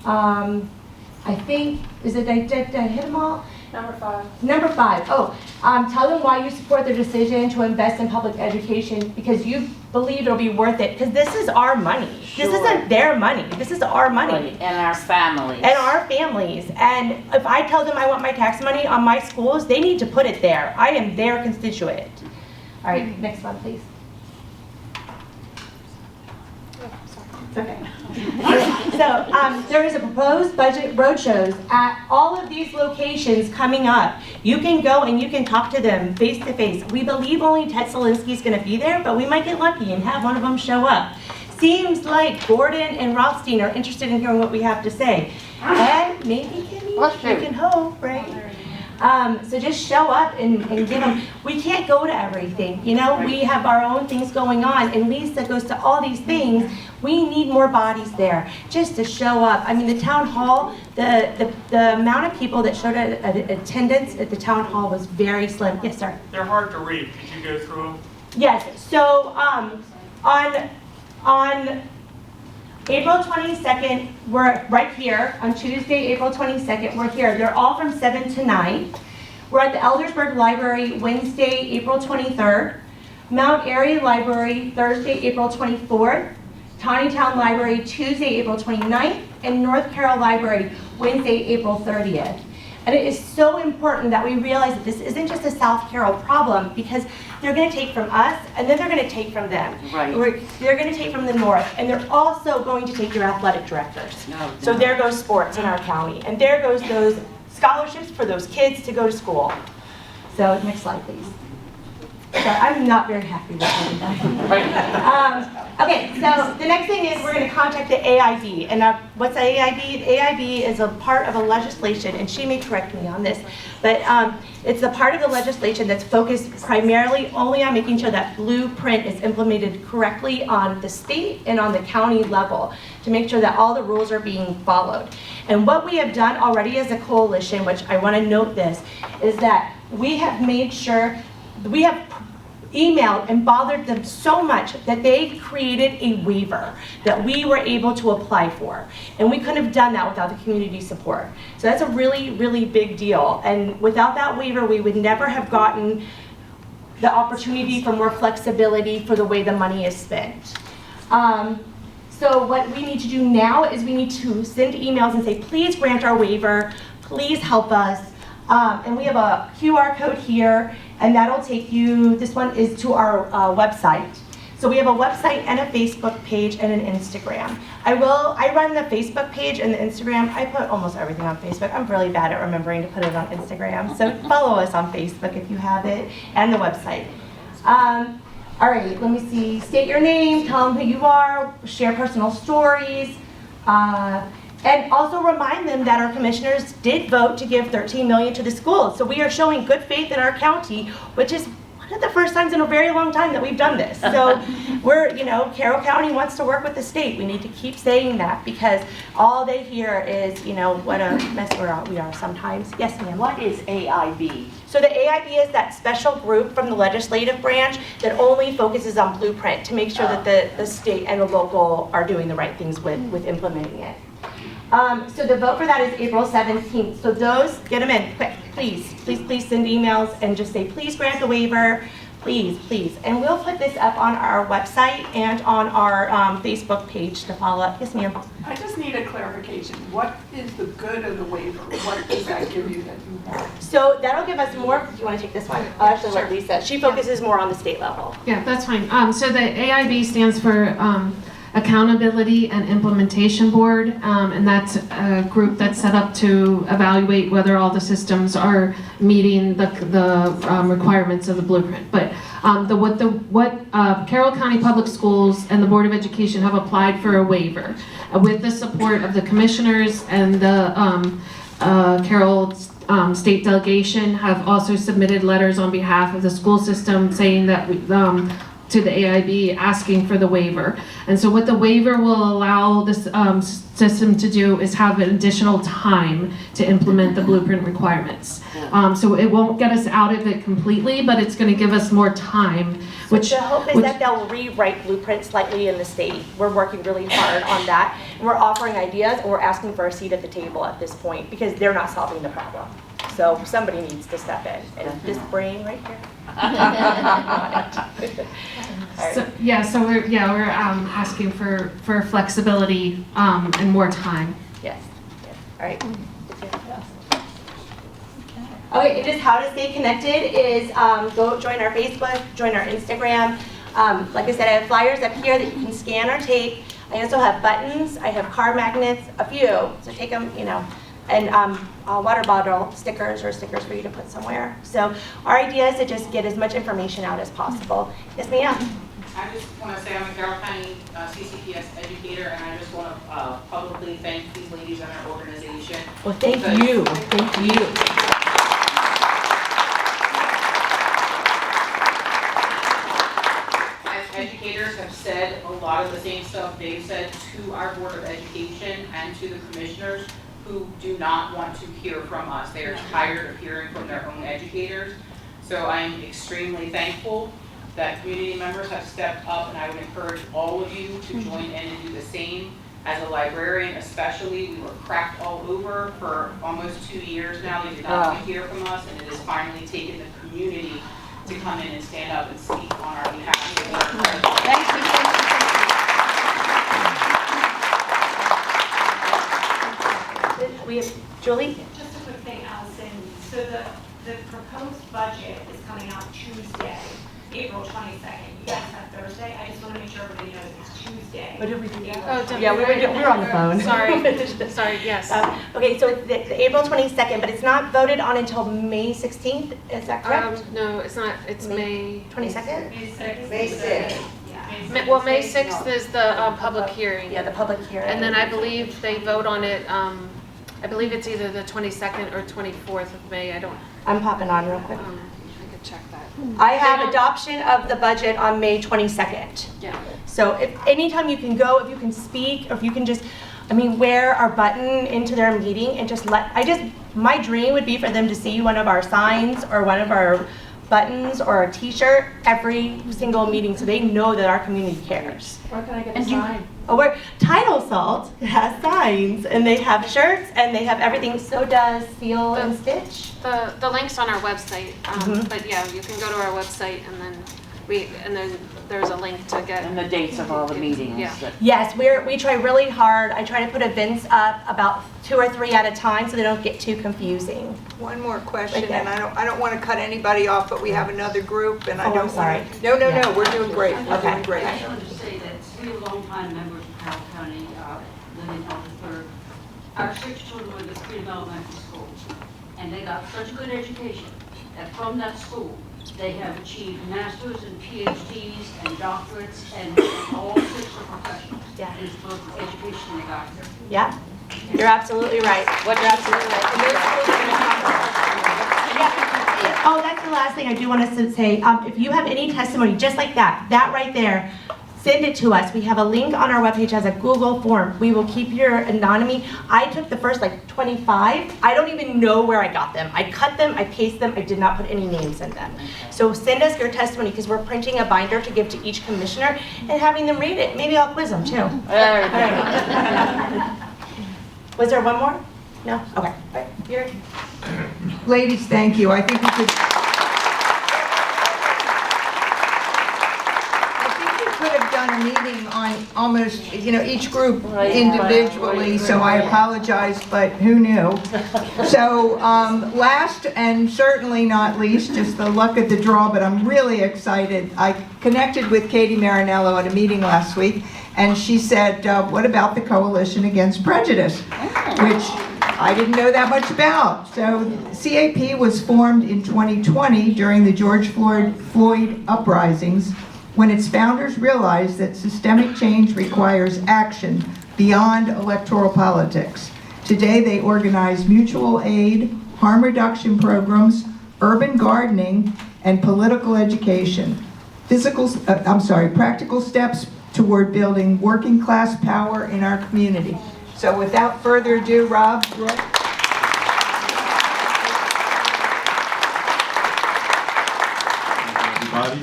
L: I think, did I hit them all?
C: Number 5.
L: Number 5, tell them why you support their decision to invest in public education because you believe it'll be worth it, because this is our money.
F: Sure.
L: This isn't their money, this is our money.
F: And our families.
L: And our families. And if I tell them I want my tax money on my schools, they need to put it there. I am their constituent. All right, next one, please. Okay. So there is a proposed budget roadshows at all of these locations coming up. You can go and you can talk to them face to face. We believe only Ted Solinsky is going to be there, but we might get lucky and have one of them show up. Seems like Gordon and Rothstein are interested in hearing what we have to say. And maybe Kimmy, we can hope, right? So just show up and give them, we can't go to everything, you know, we have our own things going on, and Lisa goes to all these things. We need more bodies there just to show up. I mean, the town hall, the amount of people that showed attendance at the town hall was very slim. Yes, sir?
N: They're hard to read. Could you go through them?
L: Yes, so on April 22nd, we're right here. On Tuesday, April 22nd, we're here. They're all from 7 to 9. We're at the Eldersburg Library Wednesday, April 23rd. Mount Airy Library Thursday, April 24th. Tawnytown Library Tuesday, April 29th. And North Carroll Library Wednesday, April 30th. And it is so important that we realize that this isn't just a South Carroll problem, because they're going to take from us, and then they're going to take from them.
F: Right.
L: They're going to take from the north, and they're also going to take your athletic directors.
F: No.
L: So there goes sports in our county, and there goes those scholarships for those kids to go to school. So next slide, please. So I'm not very happy with that. Okay, so the next thing is we're going to contact the AIB. And what's the AIB? The AIB is a part of a legislation, and she may correct me on this, but it's a part of the legislation that's focused primarily only on making sure that blueprint is implemented correctly on the state and on the county level to make sure that all the rules are being followed. And what we have done already as a coalition, which I want to note this, is that we have made sure, we have emailed and bothered them so much that they created a waiver that we were able to apply for. And we couldn't have done that without the community support. So that's a really, really big deal. And without that waiver, we would never have gotten the opportunity for more flexibility for the way the money is spent. So what we need to do now is we need to send emails and say, please grant our waiver, please help us. And we have a QR code here, and that'll take you, this one is to our website. So we have a website and a Facebook page and an Instagram. I run the Facebook page and the Instagram. I put almost everything on Facebook. I'm really bad at remembering to put it on Instagram. So follow us on Facebook if you have it, and the website. All right, let me see. State your name, tell them who you are, share personal stories. And also remind them that our commissioners did vote to give $13 million to the schools. So we are showing good faith in our county, which is one of the first times in a very long time that we've done this. So we're, Carroll County wants to work with the state. We need to keep saying that, because all they hear is, what a mess we are sometimes. Yes, ma'am.
F: What is AIB?
L: So the AIB is that special group from the legislative branch that only focuses on blueprint to make sure that the state and the local are doing the right things with implementing it. So the vote for that is April 17th. So those, get them in quick, please. Please send emails and just say, please grant the waiver. Please, please. And we'll put this up on our website and on our Facebook page to follow up. Yes, ma'am.
C: I just need a clarification. What is the good of the waiver? What does that give you that you want?
L: So that'll give us more, do you want to take this one? I'll actually let Lisa. She focuses more on the state level.
M: Yeah, that's fine. So the AIB stands for Accountability and Implementation Board, and that's a group that's set up to evaluate whether all the systems are meeting the requirements of the blueprint. But what Carroll County Public Schools and the Board of Education have applied for a waiver with the support of the commissioners and the Carroll state delegation have also submitted letters on behalf of the school system saying that to the AIB asking for the waiver. And so what the waiver will allow this system to do is have an additional time to implement the blueprint requirements. So it won't get us out of it completely, but it's going to give us more time.
L: Which the hope is that they'll rewrite blueprint slightly in the state. We're working really hard on that. And we're offering ideas, and we're asking for a seat at the table at this point because they're not solving the problem. So somebody needs to step in. And this brain right here.
M: So we're asking for flexibility and more time.
L: Yes. All right. Okay, and just how to stay connected is go join our Facebook, join our Instagram. Like I said, I have flyers up here that you can scan or take. I also have buttons. I have car magnets, a few. So take them, and water bottle stickers or stickers for you to put somewhere. So our idea is to just get as much information out as possible. Yes, ma'am.
O: I just want to say I'm a Carroll County CCPS educator, and I just want to publicly thank these ladies and their organization.
L: Well, thank you. Thank you.
O: As educators have said a lot of the same stuff they've said to our Board of Education and to the commissioners who do not want to hear from us. They are tired of hearing from their own educators. So I am extremely thankful that community members have stepped up, and I would encourage all of you to join in and do the same. As a librarian especially, we were cracked all over for almost 2 years now. They did not want to hear from us, and it has finally taken the community to come in and stand up and speak on our behalf.
L: Thank you. We have Julie?
B: Just a quick thing, Allison. So the proposed budget is coming out Tuesday, April 22nd. You guys have Thursday. I just want to make sure everybody knows it's Tuesday.
L: What did we do?
B: Oh,
L: Yeah, we were on the phone.
B: Sorry, yes.
L: Okay, so the April 22nd, but it's not voted on until May 16th, is that correct?
P: No, it's not, it's May.
L: 22nd?
B: May 6th.
K: May 6th.
P: Well, May 6th is the public hearing.
L: Yeah, the public hearing.
P: And then I believe they vote on it, I believe it's either the 22nd or 24th of May,
L: I'm popping on real quick.
P: I could check that.
L: I have adoption of the budget on May 22nd.
P: Yeah.
L: So if anytime you can go, if you can speak, or if you can just, wear our button into their meeting and just my dream would be for them to see one of our signs or one of our buttons or a t-shirt every single meeting so they know that our community cares.
C: Where can I get a sign?
L: We're Tidal Salt has signs and they have shirts and they have everything. So does Seal and Stitch.
P: The link's on our website, but yeah, you can go to our website and then there's a link to get.
F: And the dates of all the meetings.
P: Yeah.
L: Yes, we try really hard. I try to put events up about 2 or 3 at a time so they don't get too confusing.
A: One more question, and I don't want to cut anybody off, but we have another group, and I
L: Oh,
A: don't
L: I'm sorry.
A: want to. No, we're doing great. We're doing great.
J: I wanted to say that 3 longtime members of Carroll County live in Ellisburg. Our 6 children went to Freedom Elementary School, and they got such a good education that from that school, they have achieved masters and PhDs and doctorates and all 6 are professionals.
L: Yeah.
J: And it's both the education they got here.
L: Yeah, you're absolutely right. You're absolutely right. Oh, that's the last thing I do want us to say. If you have any testimony just like that right there, send it to us. We have a link on our webpage as a Google form. We will keep your anonymity. I took the first 25. I don't even know where I got them. I cut them, I pasted them, I did not put any names in them. So send us your testimony because we're printing a binder to give to each commissioner and having them read it. Maybe I'll quiz them too. Was there one more? No? Okay. All right. Here.
A: Ladies, thank you. I think we could. done a meeting on almost, each group individually, so I apologize, but who knew? So last and certainly not least, just the luck of the draw, but I'm really excited. I connected with Katie Marinello at a meeting last week, and she said, what about the Coalition Against Prejudice? Which I didn't know that much about. So CAP was formed in 2020 during the George Floyd uprisings, when its founders realized that systemic change requires action beyond electoral politics. Today they organize mutual aid, harm reduction programs, urban gardening, and political education. Practical steps toward building working class power in our community. So without further ado, Rob.
Q: Everybody.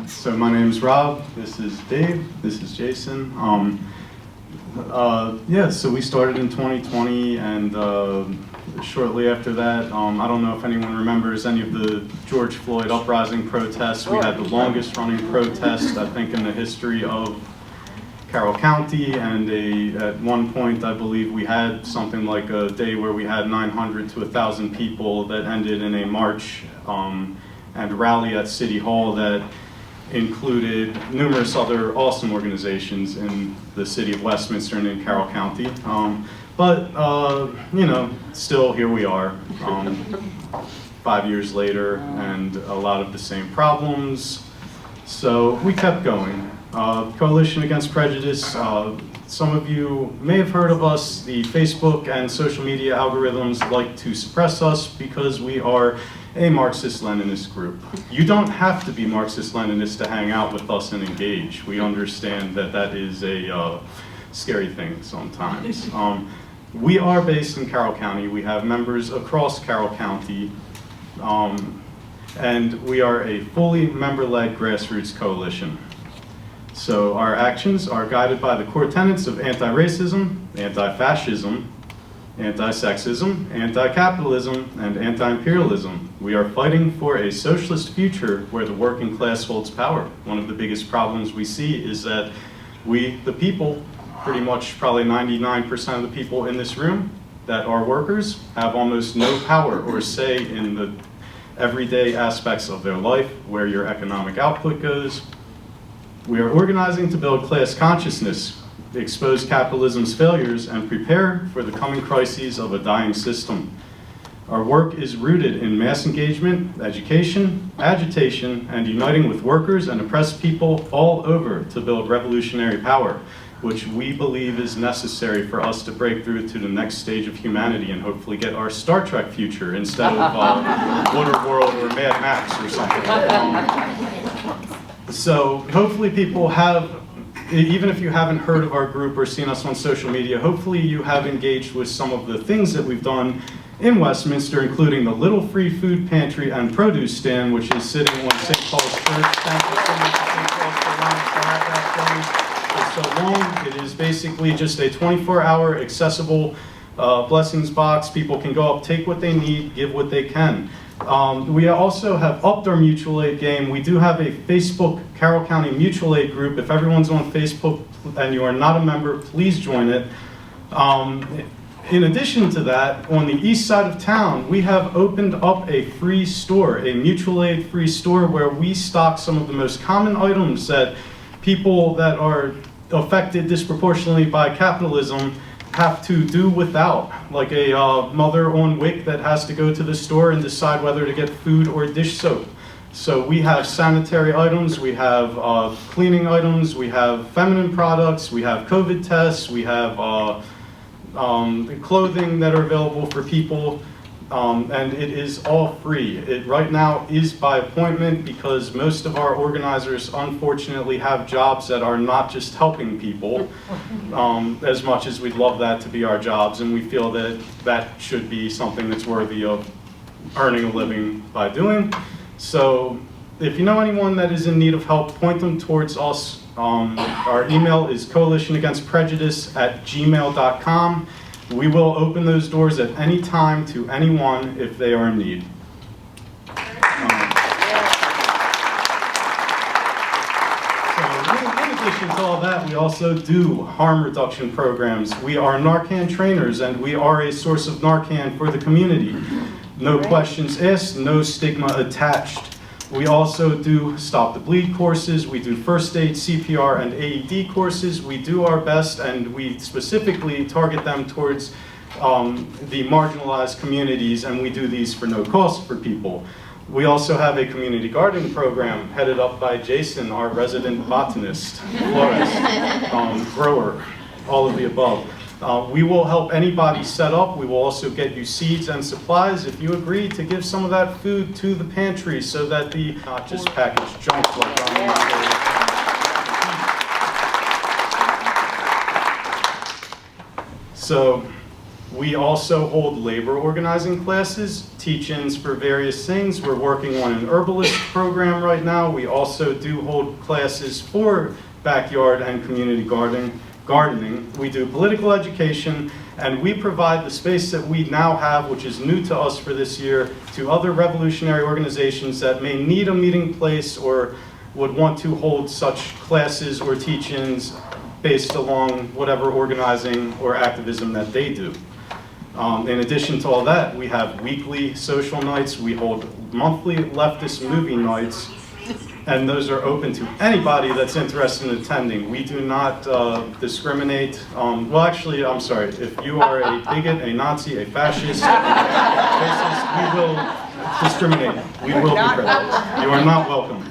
Q: So my name's Rob, this is Dave, this is Jason. So we started in 2020, and shortly after that, I don't know if anyone remembers any of the George Floyd uprising protests. We had the longest running protest, I think, in the history of Carroll County, and at one point I believe we had something like a day where we had 900 to 1,000 people that ended in a march and rally at City Hall that included numerous other awesome organizations in the city of Westminster and in Carroll County. Still here we are, 5 years later, and a lot of the same problems. So we kept going. Coalition Against Prejudice, some of you may have heard of us. The Facebook and social media algorithms like to suppress us because we are a Marxist-Leninist group. You don't have to be Marxist-Leninist to hang out with us and engage. We understand that that is a scary thing sometimes. We are based in Carroll County. We have members across Carroll County, and we are a fully member-led grassroots coalition. So our actions are guided by the core tenets of anti-racism, anti-fascism, anti-sexism, anti-capitalism, and anti-imperialism. We are fighting for a socialist future where the working class holds power. One of the biggest problems we see is that we, the people, pretty much probably 99% of the people in this room that are workers, have almost no power or say in the everyday aspects of their life, where your economic output goes. We are organizing to build class consciousness, expose capitalism's failures, and prepare for the coming crises of a dying system. Our work is rooted in mass engagement, education, agitation, and uniting with workers and oppressed people all over to build revolutionary power, which we believe is necessary for us to break through to the next stage of humanity and hopefully get our Star Trek future instead of Waterworld or Mad Max or something. So hopefully people have, even if you haven't heard of our group or seen us on social media, hopefully you have engaged with some of the things that we've done in Westminster, including the Little Free Food Pantry and Produce Stand, which is sitting on St. Paul's Church. Thank you so much to St. Paul's for allowing us to have that for so long. It is basically just a 24-hour accessible blessings box. People can go up, take what they need, give what they can. We also have upped our mutual aid game. We do have a Facebook Carroll County mutual aid group. If everyone's on Facebook and you are not a member, please join it. In addition to that, on the east side of town, we have opened up a free store, a mutual aid free store, where we stock some of the most common items that people that are affected disproportionately by capitalism have to do without, like a mother on WIC that has to go to the store and decide whether to get food or dish soap. So we have sanitary items, we have cleaning items, we have feminine products, we have COVID tests, we have clothing that are available for people, and it is all free. It right now is by appointment because most of our organizers unfortunately have jobs that are not just helping people, as much as we'd love that to be our jobs, and we feel that that should be something that's worthy of earning a living by doing. So if you know anyone that is in need of help, point them towards us. Our email is coalitionagainstprejudice@gmail.com. We will open those doors at any time to anyone if they are in need. So in addition to all that, we also do harm reduction programs. We are Narcan trainers, and we are a source of Narcan for the community. No questions asked, no stigma attached. We also do Stop the Bleed courses. We do first aid, CPR, and AED courses. We do our best, and we specifically target them towards the marginalized communities, and we do these for no cost for people. We also have a community gardening program headed up by Jason, our resident botanist, florist, grower, all of the above. We will help anybody set up. We will also get you seeds and supplies if you agree to give some of that food to the pantry so that the not just packaged junk like So we also hold labor organizing classes, teach-ins for various things. We're working on an herbalist program right now. We also do hold classes for backyard and community gardening. We do political education, and we provide the space that we now have, which is new to us for this year, to other revolutionary organizations that may need a meeting place or would want to hold such classes or teach-ins based along whatever organizing or activism that they do. In addition to all that, we have weekly social nights. We hold monthly leftist movie nights, and those are open to anybody that's interested in attending. We do not discriminate. Well, actually, I'm sorry. If you are a bigot, a Nazi, a fascist, racist, we will discriminate. We will be present. You are not welcome.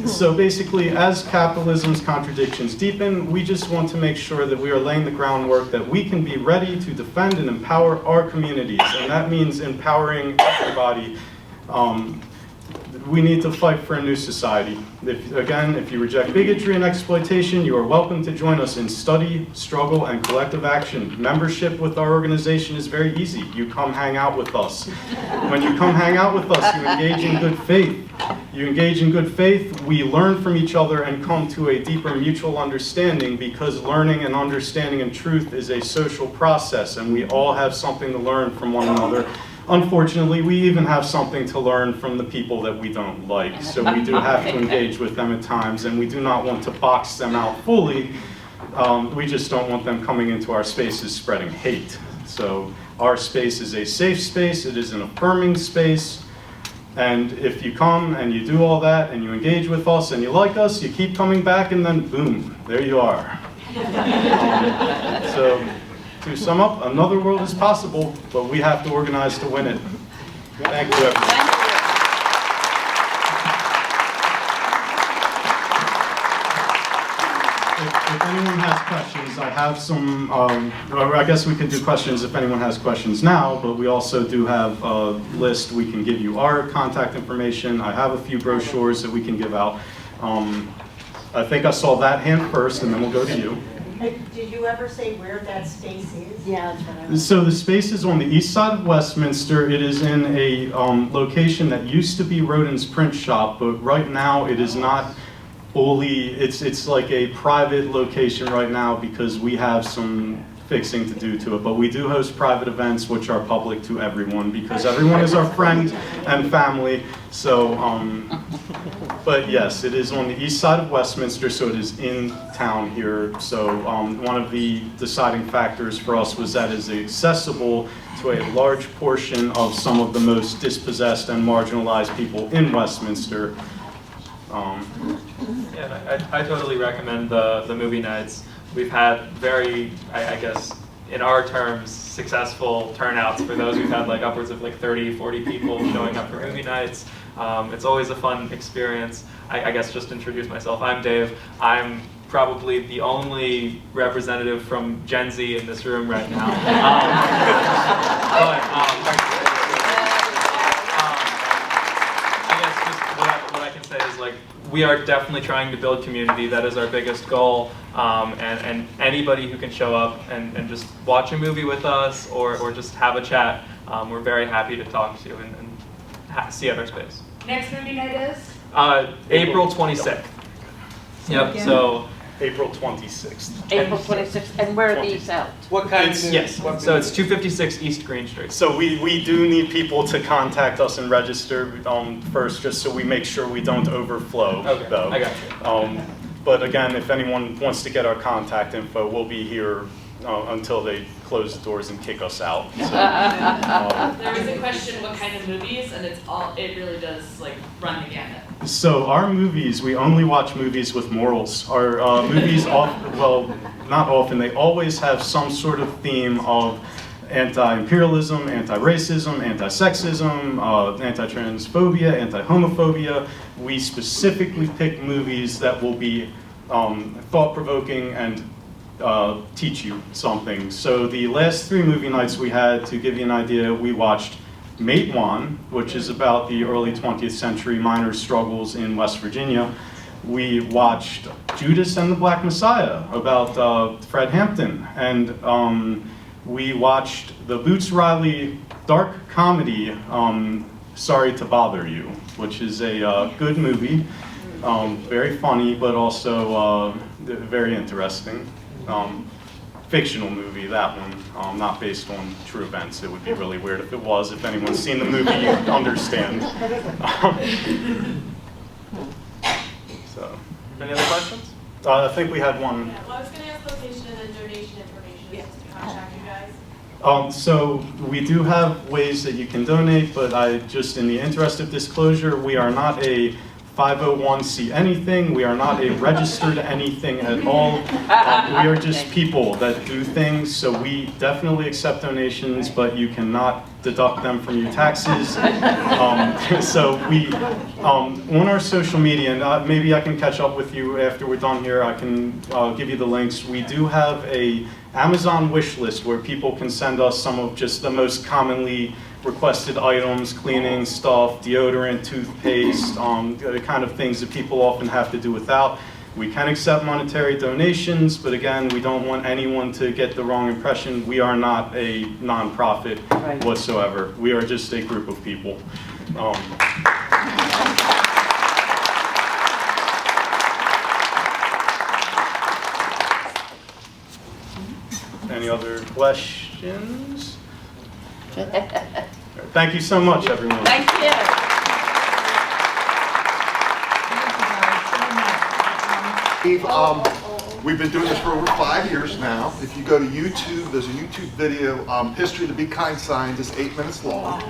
Q: So basically, as capitalism's contradictions deepen, we just want to make sure that we are laying the groundwork that we can be ready to defend and empower our communities. And that means empowering everybody. We need to fight for a new society. If you reject bigotry and exploitation, you are welcome to join us in study, struggle, and collective action. Membership with our organization is very easy. You come hang out with us. When you come hang out with us, you engage in good faith. You engage in good faith, we learn from each other and come to a deeper mutual understanding, because learning and understanding and truth is a social process, and we all have something to learn from one another. Unfortunately, we even have something to learn from the people that we don't like, so we do have to engage with them at times, and we do not want to box them out fully. We just don't want them coming into our spaces spreading hate. So our space is a safe space, it is an affirming space, and if you come and you do all that and you engage with us and you like us, you keep coming back, and then boom, there you are. So to sum up, another world is possible, but we have to organize to win it. Thank you, everyone. If anyone has questions, I have some, or I guess we could do questions if anyone has questions now, but we also do have a list. We can give you our contact information. I have a few brochures that we can give out. I think I saw that hand first, and then we'll go to you.
E: Did you ever say where that space is?
F: Yeah, that's what I was.
Q: So the space is on the east side of Westminster. It is in a location that used to be Rodin's print shop, but right now it is not fully, it's like a private location right now because we have some fixing to do to it. But we do host private events which are public to everyone because everyone is our friend and family. So, but yes, it is on the east side of Westminster, so it is in town here. So one of the deciding factors for us was that it is accessible to a large portion of some of the most dispossessed and marginalized people in Westminster.
R: Yeah, I totally recommend the movie nights. We've had very, I guess, in our terms, successful turnouts for those. We've had like upwards of like 30, 40 people showing up for movie nights. It's always a fun experience. I guess just introduce myself. I'm Dave. I'm probably the only representative from Gen Z in this room right now. I guess just what I can say is like, we are definitely trying to build community. That is our biggest goal. And anybody who can show up and just watch a movie with us or just have a chat, we're very happy to talk to and see at our space.
G: Next movie night is?
R: April 26th. Yep, so
Q: April 26th.
F: April 26th, and where are these out?
R: What kind
Q: It's-
R: of
Q: yes.
R: So it's 256 East Green Street.
Q: So we do need people to contact us and register first, just so we make sure we don't overflow,
R: Okay,
Q: though.
R: I got you.
Q: But again, if anyone wants to get our contact info, we'll be here until they close the doors and kick us out. So,
S: There was a question what kind of movies, and it really does like run the gamut.
Q: So our movies, we only watch movies with morals. Our movies, well, not often, they always have some sort of theme of anti-imperialism, anti-racism, anti-sexism, anti-transphobia, anti-homophobia. We specifically pick movies that will be thought-provoking and teach you something. So the last 3 movie nights we had, to give you an idea, we watched Matewan, which is about the early 20th century miners' struggles in West Virginia. We watched Judas and the Black Messiah about Fred Hampton. And we watched the Boots Riley dark comedy, Sorry to Bother You, which is a good movie. Very funny, but also very interesting. Fictional movie, that one, not based on true events. It would be really weird if it was. If anyone's seen the movie, you'd understand. So,
R: Any other questions?
Q: I think we had one.
S: Yeah, well, I was going to ask location and then donation information just to contact you guys.
Q: So we do have ways that you can donate, but in the interest of disclosure, we are not a 501c anything. We are not a registered anything at all. We are just people that do things. So we definitely accept donations, but you cannot deduct them from your taxes. So we, on our social media, and maybe I can catch up with you after we're done here. I can give you the links. We do have a Amazon wish list where people can send us some of just the most commonly requested items, cleaning stuff, deodorant, toothpaste, the kind of things that people often have to do without. We can accept monetary donations, but again, we don't want anyone to get the wrong impression. We are not a nonprofit whatsoever. We are just a group of people. Any other questions? Thank you so much, everyone.
F: Thank you.
T: Steve, we've been doing this for over 5 years now. If you go to YouTube, there's a YouTube video, History of the Be Kind signs, it's 8 minutes long.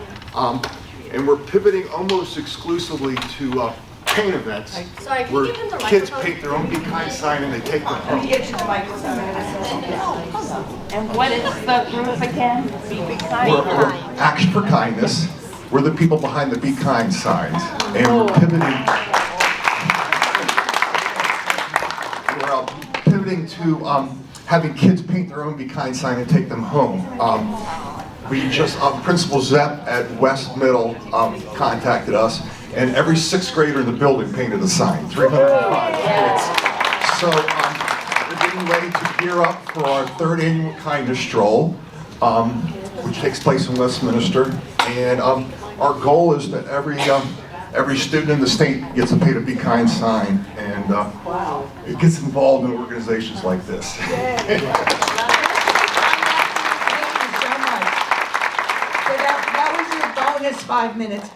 T: And we're pivoting almost exclusively to paint events
K: Sorry, can you
T: where
K: give him the
T: kids
K: microphone?
T: paint their own Be Kind sign and they take them home.
F: And what is the group again? Be Kind.
T: We're Action for Kindness. We're the people behind the Be Kind signs. And we're pivoting to having kids paint their own Be Kind sign and take them home. Principal Zepp at West Middle contacted us, and every 6th grader in the building painted a sign, 305 kids. So we're getting ready to gear up for our 3rd annual Kindness Stroll, which takes place in Westminster. And our goal is that every student in the state gets a Pay to Be Kind sign, and it gets involved in organizations like this.
A: That was your bonus 5 minutes.